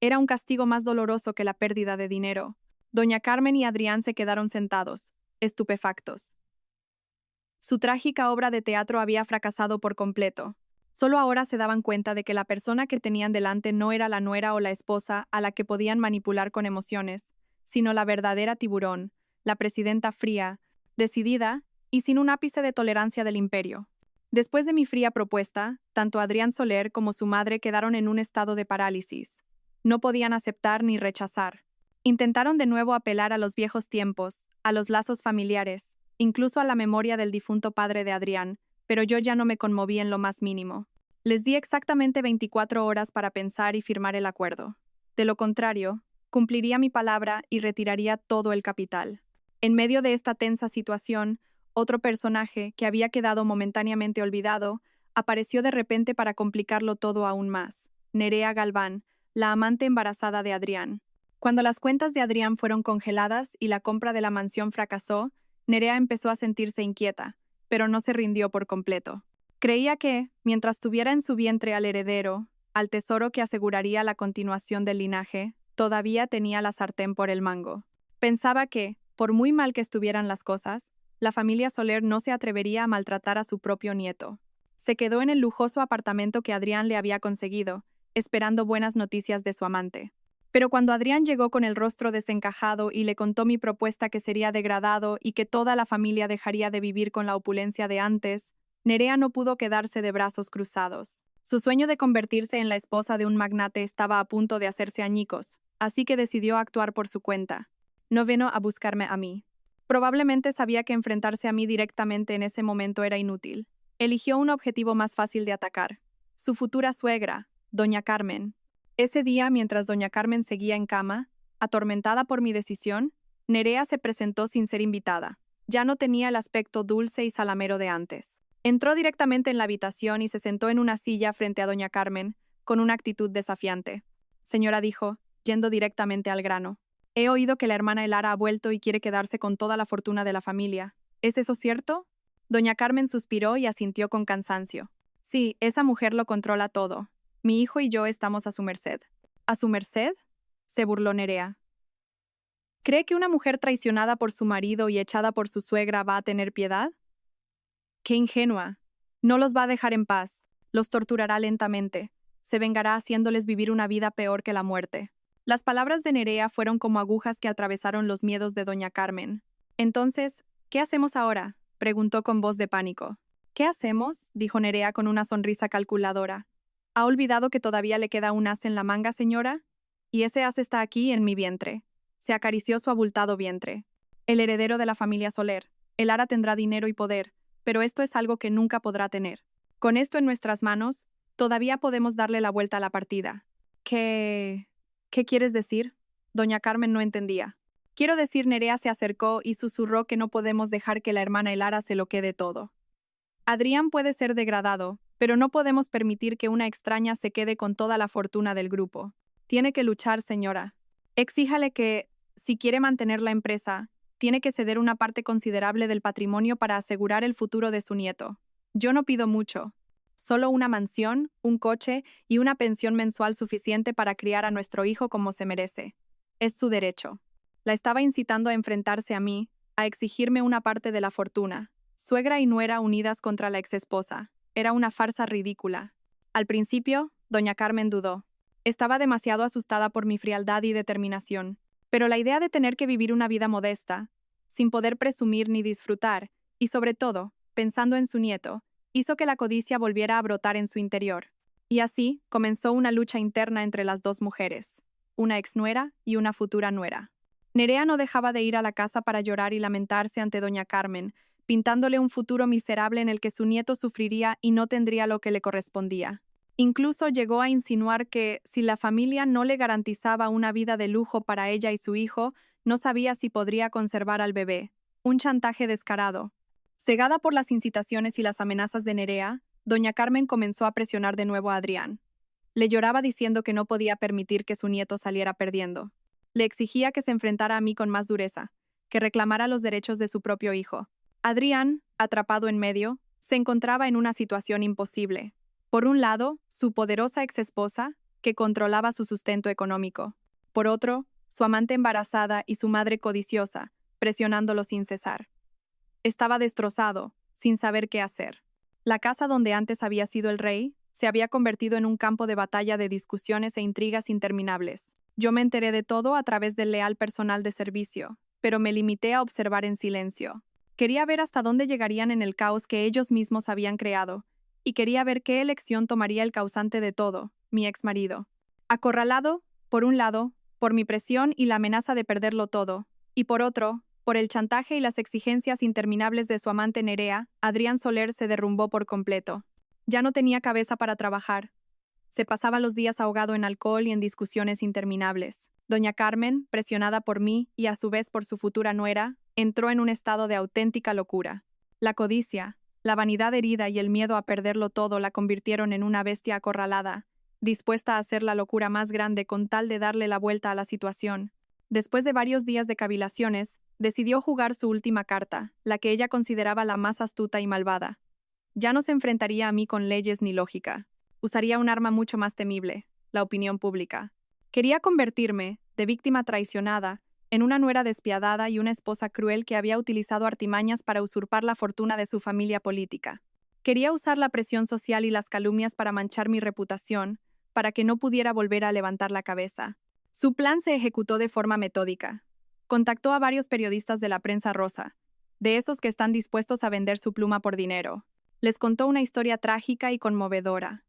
Era un castigo más doloroso que la pérdida de dinero. Doña Carmen y Adrián se quedaron sentados, estupefactos. Su trágica obra de teatro había fracasado por completo. Solo ahora se daban cuenta de que la persona que tenían delante no era la nuera o la esposa a la que podían manipular con emociones, sino la verdadera tiburón, la presidenta fría, decidida y sin un ápice de tolerancia del imperio. Después de mi fría propuesta, tanto Adrián Soler como su madre quedaron en un estado de parálisis. No podían aceptar ni rechazar. Intentaron de nuevo apelar a los viejos tiempos, a los lazos familiares, incluso a la memoria del difunto padre de Adrián, pero yo ya no me conmoví en lo más mínimo. Les di exactamente 24 horas para pensar y firmar el acuerdo. De lo contrario, cumpliría mi palabra y retiraría todo el capital. En medio de esta tensa situación, otro personaje, que había quedado momentáneamente olvidado, apareció de repente para complicarlo todo aún más: Nerea Galván, la amante embarazada de Adrián. Cuando las cuentas de Adrián fueron congeladas y la compra de la mansión fracasó, Nerea empezó a sentirse inquieta, pero no se rindió por completo. Creía que, mientras tuviera en su vientre al heredero, al tesoro que aseguraría la continuación del linaje, todavía tenía la sartén por el mango. Pensaba que, por muy mal que estuvieran las cosas, la familia Soler no se atrevería a maltratar a su propio nieto. Se quedó en el lujoso apartamento que Adrián le había conseguido, esperando buenas noticias de su amante. Pero cuando Adrián llegó con el rostro desencajado y le contó mi propuesta, que sería degradado y que toda la familia dejaría de vivir con la opulencia de antes, Nerea no pudo quedarse de brazos cruzados. Su sueño de convertirse en la esposa de un magnate estaba a punto de hacerse añicos, así que decidió actuar por su cuenta. No vino a buscarme a mí. Probablemente sabía que enfrentarse a mí directamente en ese momento era inútil. Eligió un objetivo más fácil de atacar: su futura suegra, doña Carmen. Ese día, mientras doña Carmen seguía en cama, atormentada por mi decisión, Nerea se presentó sin ser invitada. Ya no tenía el aspecto dulce y salamero de antes. Entró directamente en la habitación y se sentó en una silla frente a doña Carmen, con una actitud desafiante. Señora, dijo, yendo directamente al grano. He oído que la hermana Elara ha vuelto y quiere quedarse con toda la fortuna de la familia. ¿Es eso cierto? Doña Carmen suspiró y asintió con cansancio. Sí, esa mujer lo controla todo. Mi hijo y yo estamos a su merced. ¿A su merced? Se burló Nerea. ¿Cree que una mujer traicionada por su marido y echada por su suegra va a tener piedad? ¡Qué ingenua! No los va a dejar en paz. Los torturará lentamente. Se vengará haciéndoles vivir una vida peor que la muerte. Las palabras de Nerea fueron como agujas que atravesaron los miedos de doña Carmen. Entonces, ¿qué hacemos ahora?, preguntó con voz de pánico. ¿Qué hacemos?, dijo Nerea con una sonrisa calculadora. ¿Ha olvidado que todavía le queda un as en la manga, señora? Y ese as está aquí, en mi vientre. Se acarició su abultado vientre. El heredero de la familia Soler. Elara tendrá dinero y poder, pero esto es algo que nunca podrá tener. Con esto en nuestras manos, todavía podemos darle la vuelta a la partida. ¿Qué quieres decir? Doña Carmen no entendía. Quiero decir, Nerea se acercó y susurró que no podemos dejar que la hermana Elara se lo quede todo. Adrián puede ser degradado, pero no podemos permitir que una extraña se quede con toda la fortuna del grupo. Tiene que luchar, señora. Exíjale que, si quiere mantener la empresa, tiene que ceder una parte considerable del patrimonio para asegurar el futuro de su nieto. Yo no pido mucho. Solo una mansión, un coche y una pensión mensual suficiente para criar a nuestro hijo como se merece. Es su derecho. La estaba incitando a enfrentarse a mí, a exigirme una parte de la fortuna. Suegra y nuera unidas contra la exesposa. Era una farsa ridícula. Al principio, doña Carmen dudó. Estaba demasiado asustada por mi frialdad y determinación. Pero la idea de tener que vivir una vida modesta, sin poder presumir ni disfrutar, y sobre todo, pensando en su nieto, hizo que la codicia volviera a brotar en su interior. Y así comenzó una lucha interna entre las dos mujeres, una exnuera y una futura nuera. Nerea no dejaba de ir a la casa para llorar y lamentarse ante doña Carmen, pintándole un futuro miserable en el que su nieto sufriría y no tendría lo que le correspondía. Incluso llegó a insinuar que, si la familia no le garantizaba una vida de lujo para ella y su hijo, no sabía si podría conservar al bebé. Un chantaje descarado. Cegada por las incitaciones y las amenazas de Nerea, doña Carmen comenzó a presionar de nuevo a Adrián. Le lloraba diciendo que no podía permitir que su nieto saliera perdiendo. Le exigía que se enfrentara a mí con más dureza, que reclamara los derechos de su propio hijo. Adrián, atrapado en medio, se encontraba en una situación imposible. Por un lado, su poderosa exesposa, que controlaba su sustento económico. Por otro, su amante embarazada y su madre codiciosa, presionándolo sin cesar. Estaba destrozado, sin saber qué hacer. La casa donde antes había sido el rey se había convertido en un campo de batalla de discusiones e intrigas interminables. Yo me enteré de todo a través del leal personal de servicio, pero me limité a observar en silencio. Quería ver hasta dónde llegarían en el caos que ellos mismos habían creado, y quería ver qué elección tomaría el causante de todo, mi exmarido. Acorralado, por un lado, por mi presión y la amenaza de perderlo todo, y por otro, por el chantaje y las exigencias interminables de su amante Nerea, Adrián Soler se derrumbó por completo. Ya no tenía cabeza para trabajar. Se pasaba los días ahogado en alcohol y en discusiones interminables. Doña Carmen, presionada por mí y a su vez por su futura nuera, entró en un estado de auténtica locura. La codicia, la vanidad herida y el miedo a perderlo todo la convirtieron en una bestia acorralada, dispuesta a hacer la locura más grande con tal de darle la vuelta a la situación. Después de varios días de cavilaciones, decidió jugar su última carta, la que ella consideraba la más astuta y malvada. Ya no se enfrentaría a mí con leyes ni lógica. Usaría un arma mucho más temible, la opinión pública. Quería convertirme, de víctima traicionada, en una nuera despiadada y una esposa cruel que había utilizado artimañas para usurpar la fortuna de su familia política. Quería usar la presión social y las calumnias para manchar mi reputación, para que no pudiera volver a levantar la cabeza. Su plan se ejecutó de forma metódica. Contactó a varios periodistas de la prensa rosa, de esos que están dispuestos a vender su pluma por dinero. Les contó una historia trágica y conmovedora.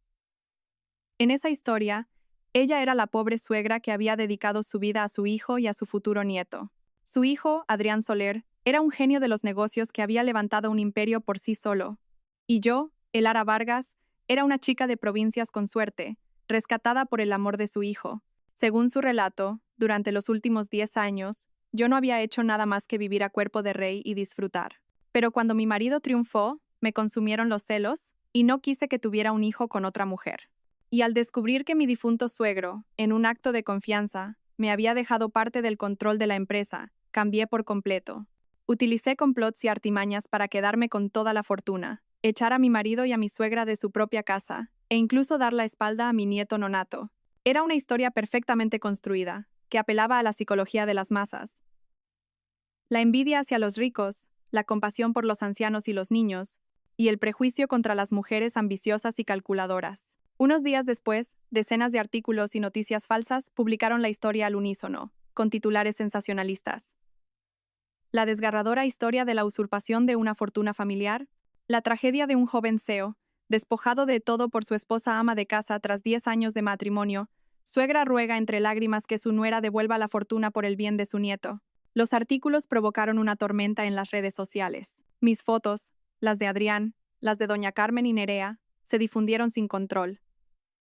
En esa historia, ella era la pobre suegra que había dedicado su vida a su hijo y a su futuro nieto. Su hijo, Adrián Soler, era un genio de los negocios que había levantado un imperio por sí solo. Y yo, Elara Vargas, era una chica de provincias con suerte, rescatada por el amor de su hijo. Según su relato, durante los últimos 10 años, yo no había hecho nada más que vivir a cuerpo de rey y disfrutar. Pero cuando mi marido triunfó, me consumieron los celos y no quise que tuviera un hijo con otra mujer. Y al descubrir que mi difunto suegro, en un acto de confianza, me había dejado parte del control de la empresa, cambié por completo. Utilicé complots y artimañas para quedarme con toda la fortuna, echar a mi marido y a mi suegra de su propia casa, e incluso dar la espalda a mi nieto nonato. Era una historia perfectamente construida, que apelaba a la psicología de las masas. La envidia hacia los ricos, la compasión por los ancianos y los niños, y el prejuicio contra las mujeres ambiciosas y calculadoras. Unos días después, decenas de artículos y noticias falsas publicaron la historia al unísono, con titulares sensacionalistas. La desgarradora historia de la usurpación de una fortuna familiar, la tragedia de un joven CEO, despojado de todo por su esposa ama de casa tras 10 años de matrimonio, suegra ruega entre lágrimas que su nuera devuelva la fortuna por el bien de su nieto. Los artículos provocaron una tormenta en las redes sociales. Mis fotos, las de Adrián, las de doña Carmen y Nerea, se difundieron sin control.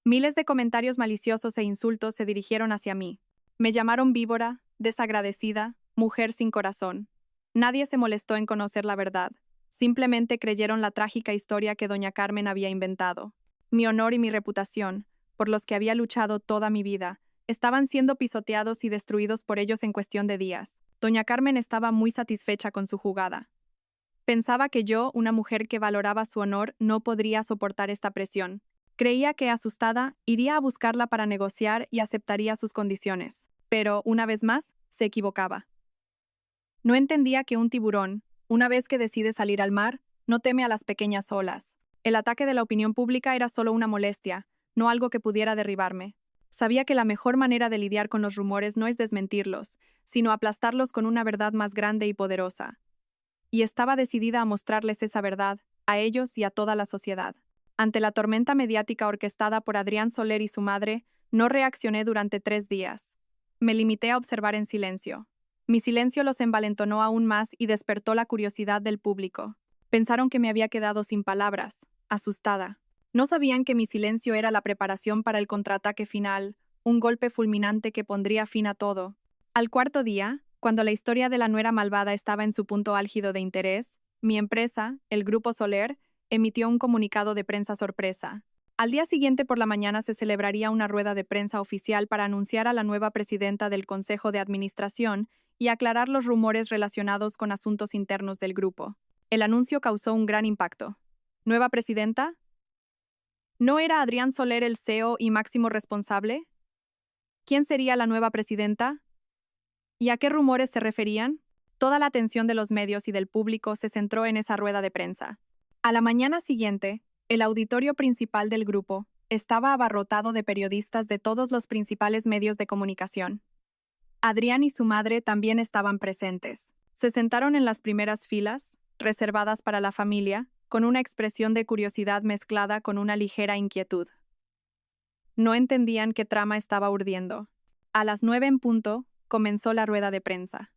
Miles de comentarios maliciosos e insultos se dirigieron hacia mí. Me llamaron víbora, desagradecida, mujer sin corazón. Nadie se molestó en conocer la verdad. Simplemente creyeron la trágica historia que doña Carmen había inventado. Mi honor y mi reputación, por los que había luchado toda mi vida, estaban siendo pisoteados y destruidos por ellos en cuestión de días. Doña Carmen estaba muy satisfecha con su jugada. Pensaba que yo, una mujer que valoraba su honor, no podría soportar esta presión. Creía que, asustada, iría a buscarla para negociar y aceptaría sus condiciones. Pero, una vez más, se equivocaba. No entendía que un tiburón, una vez que decide salir al mar, no teme a las pequeñas olas. El ataque de la opinión pública era solo una molestia, no algo que pudiera derribarme. Sabía que la mejor manera de lidiar con los rumores no es desmentirlos, sino aplastarlos con una verdad más grande y poderosa. Y estaba decidida a mostrarles esa verdad, a ellos y a toda la sociedad. Ante la tormenta mediática orquestada por Adrián Soler y su madre, no reaccioné durante 3 días. Me limité a observar en silencio. Mi silencio los envalentonó aún más y despertó la curiosidad del público. Pensaron que me había quedado sin palabras, asustada. No sabían que mi silencio era la preparación para el contraataque final, un golpe fulminante que pondría fin a todo. Al cuarto día, cuando la historia de la nuera malvada estaba en su punto álgido de interés, mi empresa, el Grupo Soler, emitió un comunicado de prensa sorpresa. Al día siguiente por la mañana se celebraría una rueda de prensa oficial para anunciar a la nueva presidenta del Consejo de Administración y aclarar los rumores relacionados con asuntos internos del grupo. El anuncio causó un gran impacto. ¿Nueva presidenta? ¿No era Adrián Soler el CEO y máximo responsable? ¿Quién sería la nueva presidenta? ¿Y a qué rumores se referían? Toda la atención de los medios y del público se centró en esa rueda de prensa. A la mañana siguiente, el auditorio principal del grupo estaba abarrotado de periodistas de todos los principales medios de comunicación. Adrián y su madre también estaban presentes. Se sentaron en las primeras filas, reservadas para la familia, con una expresión de curiosidad mezclada con una ligera inquietud. No entendían qué trama estaba urdiendo. A las 9 en punto, comenzó la rueda de prensa.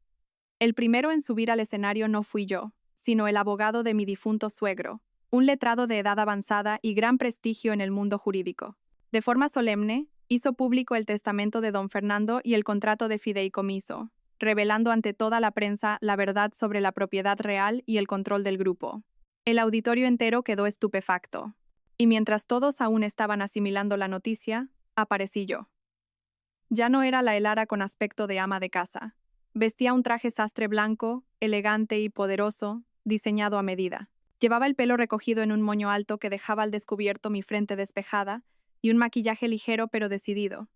El primero en subir al escenario no fui yo, sino el abogado de mi difunto suegro, un letrado de edad avanzada y gran prestigio en el mundo jurídico. De forma solemne, hizo público el testamento de don Fernando y el contrato de fideicomiso, revelando ante toda la prensa la verdad sobre la propiedad real y el control del grupo. El auditorio entero quedó estupefacto. Y mientras todos aún estaban asimilando la noticia, aparecí yo. Ya no era la Elara con aspecto de ama de casa. Vestía un traje sastre blanco, elegante y poderoso, diseñado a medida. Llevaba el pelo recogido en un moño alto que dejaba al descubierto mi frente despejada y un maquillaje ligero pero decidido.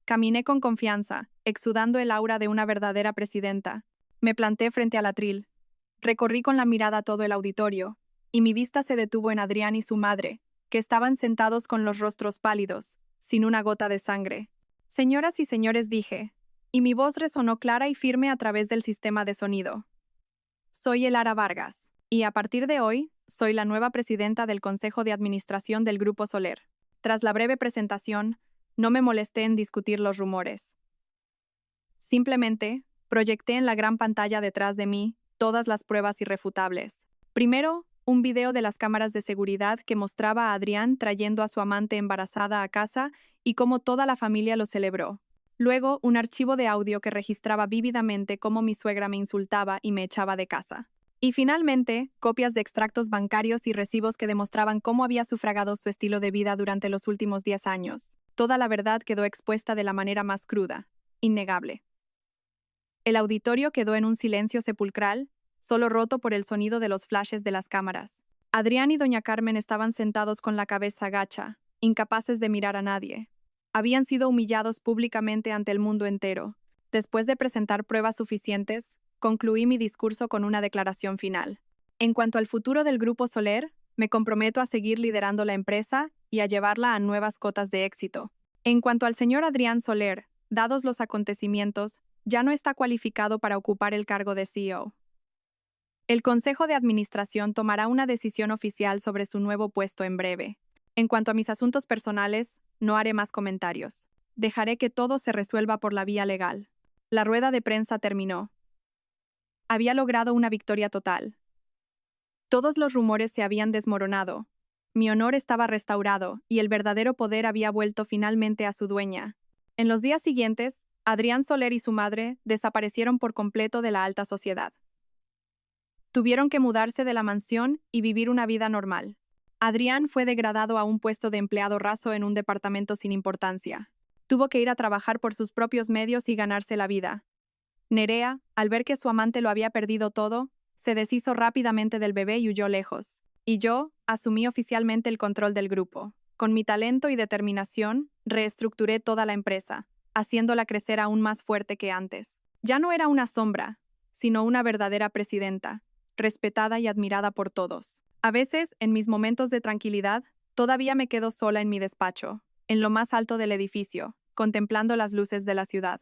Caminé con confianza, exudando el aura de una verdadera presidenta. Me planté frente al atril. Recorrí con la mirada todo el auditorio, y mi vista se detuvo en Adrián y su madre, que estaban sentados con los rostros pálidos, sin una gota de sangre. Señoras y señores, dije, y mi voz resonó clara y firme a través del sistema de sonido. Soy Elara Vargas, y a partir de hoy, soy la nueva presidenta del Consejo de Administración del Grupo Soler. Tras la breve presentación, no me molesté en discutir los rumores. Simplemente, proyecté en la gran pantalla detrás de mí todas las pruebas irrefutables. Primero, un video de las cámaras de seguridad que mostraba a Adrián trayendo a su amante embarazada a casa y cómo toda la familia lo celebró. Luego, un archivo de audio que registraba vívidamente cómo mi suegra me insultaba y me echaba de casa. Y finalmente, copias de extractos bancarios y recibos que demostraban cómo había sufragado su estilo de vida durante los últimos 10 años. Toda la verdad quedó expuesta de la manera más cruda, innegable. El auditorio quedó en un silencio sepulcral, solo roto por el sonido de los flashes de las cámaras. Adrián y doña Carmen estaban sentados con la cabeza gacha, incapaces de mirar a nadie. Habían sido humillados públicamente ante el mundo entero. Después de presentar pruebas suficientes, concluí mi discurso con una declaración final. En cuanto al futuro del Grupo Soler, me comprometo a seguir liderando la empresa y a llevarla a nuevas cotas de éxito. En cuanto al señor Adrián Soler, dados los acontecimientos, ya no está cualificado para ocupar el cargo de CEO. El Consejo de Administración tomará una decisión oficial sobre su nuevo puesto en breve. En cuanto a mis asuntos personales, no haré más comentarios. Dejaré que todo se resuelva por la vía legal. La rueda de prensa terminó. Había logrado una victoria total. Todos los rumores se habían desmoronado. Mi honor estaba restaurado y el verdadero poder había vuelto finalmente a su dueña. En los días siguientes, Adrián Soler y su madre desaparecieron por completo de la alta sociedad. Tuvieron que mudarse de la mansión y vivir una vida normal. Adrián fue degradado a un puesto de empleado raso en un departamento sin importancia. Tuvo que ir a trabajar por sus propios medios y ganarse la vida. Nerea, al ver que su amante lo había perdido todo, se deshizo rápidamente del bebé y huyó lejos. Y yo asumí oficialmente el control del grupo. Con mi talento y determinación, reestructuré toda la empresa, haciéndola crecer aún más fuerte que antes. Ya no era una sombra, sino una verdadera presidenta, respetada y admirada por todos. A veces, en mis momentos de tranquilidad, todavía me quedo sola en mi despacho, en lo más alto del edificio, contemplando las luces de la ciudad.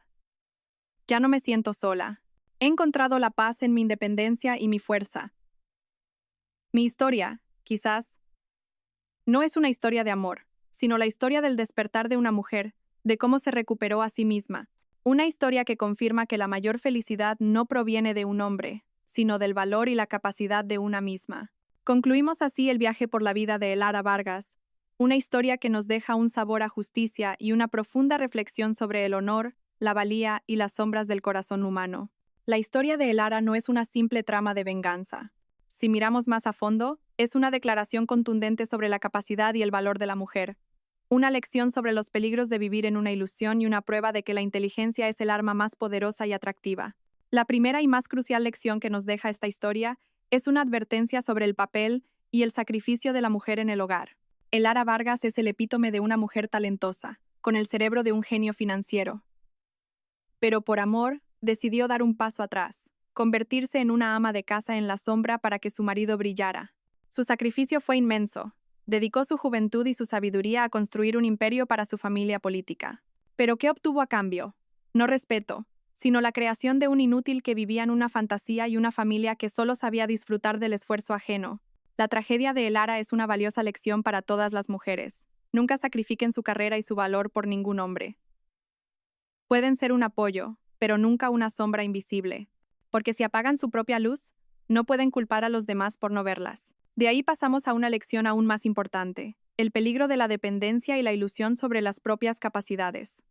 Ya no me siento sola. He encontrado la paz en mi independencia y mi fuerza. Mi historia, quizás, no es una historia de amor, sino la historia del despertar de una mujer, de cómo se recuperó a sí misma. Una historia que confirma que la mayor felicidad no proviene de un hombre, sino del valor y la capacidad de una misma. Concluimos así el viaje por la vida de Elara Vargas, una historia que nos deja un sabor a justicia y una profunda reflexión sobre el honor, la valía y las sombras del corazón humano. La historia de Elara no es una simple trama de venganza. Si miramos más a fondo, es una declaración contundente sobre la capacidad y el valor de la mujer. Una lección sobre los peligros de vivir en una ilusión y una prueba de que la inteligencia es el arma más poderosa y atractiva. La primera y más crucial lección que nos deja esta historia es una advertencia sobre el papel y el sacrificio de la mujer en el hogar. Elara Vargas es el epítome de una mujer talentosa, con el cerebro de un genio financiero. Pero por amor, decidió dar un paso atrás, convertirse en una ama de casa en la sombra para que su marido brillara. Su sacrificio fue inmenso. Dedicó su juventud y su sabiduría a construir un imperio para su familia política. ¿Pero qué obtuvo a cambio? No respeto, sino la creación de un inútil que vivía en una fantasía y una familia que solo sabía disfrutar del esfuerzo ajeno. La tragedia de Elara es una valiosa lección para todas las mujeres. Nunca sacrifiquen su carrera y su valor por ningún hombre. Pueden ser un apoyo, pero nunca una sombra invisible, porque si apagan su propia luz, no pueden culpar a los demás por no verlas. De ahí pasamos a una lección aún más importante, el peligro de la dependencia y la ilusión sobre las propias capacidades.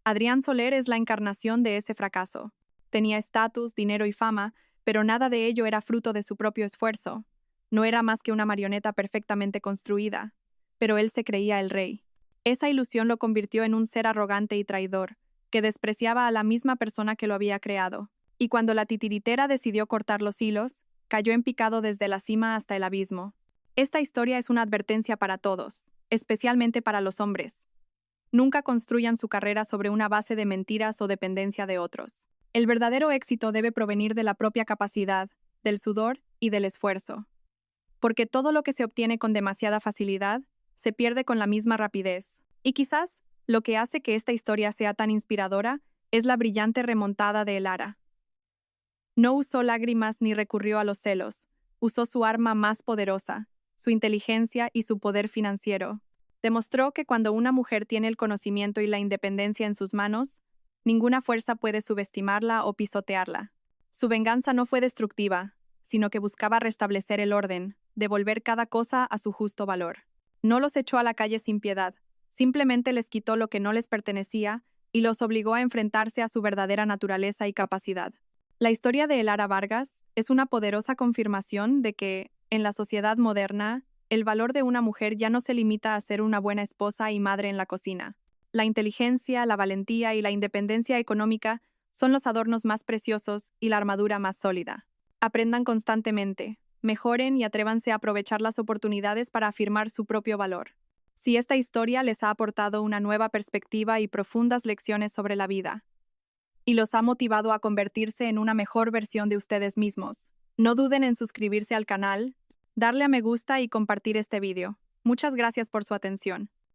Adrián Soler es la encarnación de ese fracaso. Tenía estatus, dinero y fama, pero nada de ello era fruto de su propio esfuerzo. No era más que una marioneta perfectamente construida, pero él se creía el rey. Esa ilusión lo convirtió en un ser arrogante y traidor, que despreciaba a la misma persona que lo había creado. Y cuando la titiritera decidió cortar los hilos, cayó en picado desde la cima hasta el abismo. Esta historia es una advertencia para todos, especialmente para los hombres. Nunca construyan su carrera sobre una base de mentiras o dependencia de otros. El verdadero éxito debe provenir de la propia capacidad, del sudor y del esfuerzo. Porque todo lo que se obtiene con demasiada facilidad, se pierde con la misma rapidez. Y quizás, lo que hace que esta historia sea tan inspiradora, es la brillante remontada de Elara. No usó lágrimas ni recurrió a los celos, usó su arma más poderosa, su inteligencia y su poder financiero. Demostró que cuando una mujer tiene el conocimiento y la independencia en sus manos, ninguna fuerza puede subestimarla o pisotearla. Su venganza no fue destructiva, sino que buscaba restablecer el orden, devolver cada cosa a su justo valor. No los echó a la calle sin piedad, simplemente les quitó lo que no les pertenecía y los obligó a enfrentarse a su verdadera naturaleza y capacidad. La historia de Elara Vargas es una poderosa confirmación de que, en la sociedad moderna, el valor de una mujer ya no se limita a ser una buena esposa y madre en la cocina. La inteligencia, la valentía y la independencia económica son los adornos más preciosos y la armadura más sólida. Aprendan constantemente, mejoren y atrévanse a aprovechar las oportunidades para afirmar su propio valor. Si esta historia les ha aportado una nueva perspectiva y profundas lecciones sobre la vida, y los ha motivado a convertirse en una mejor versión de ustedes mismos, no duden en suscribirse al canal, darle a me gusta y compartir este video. Muchas gracias por su atención.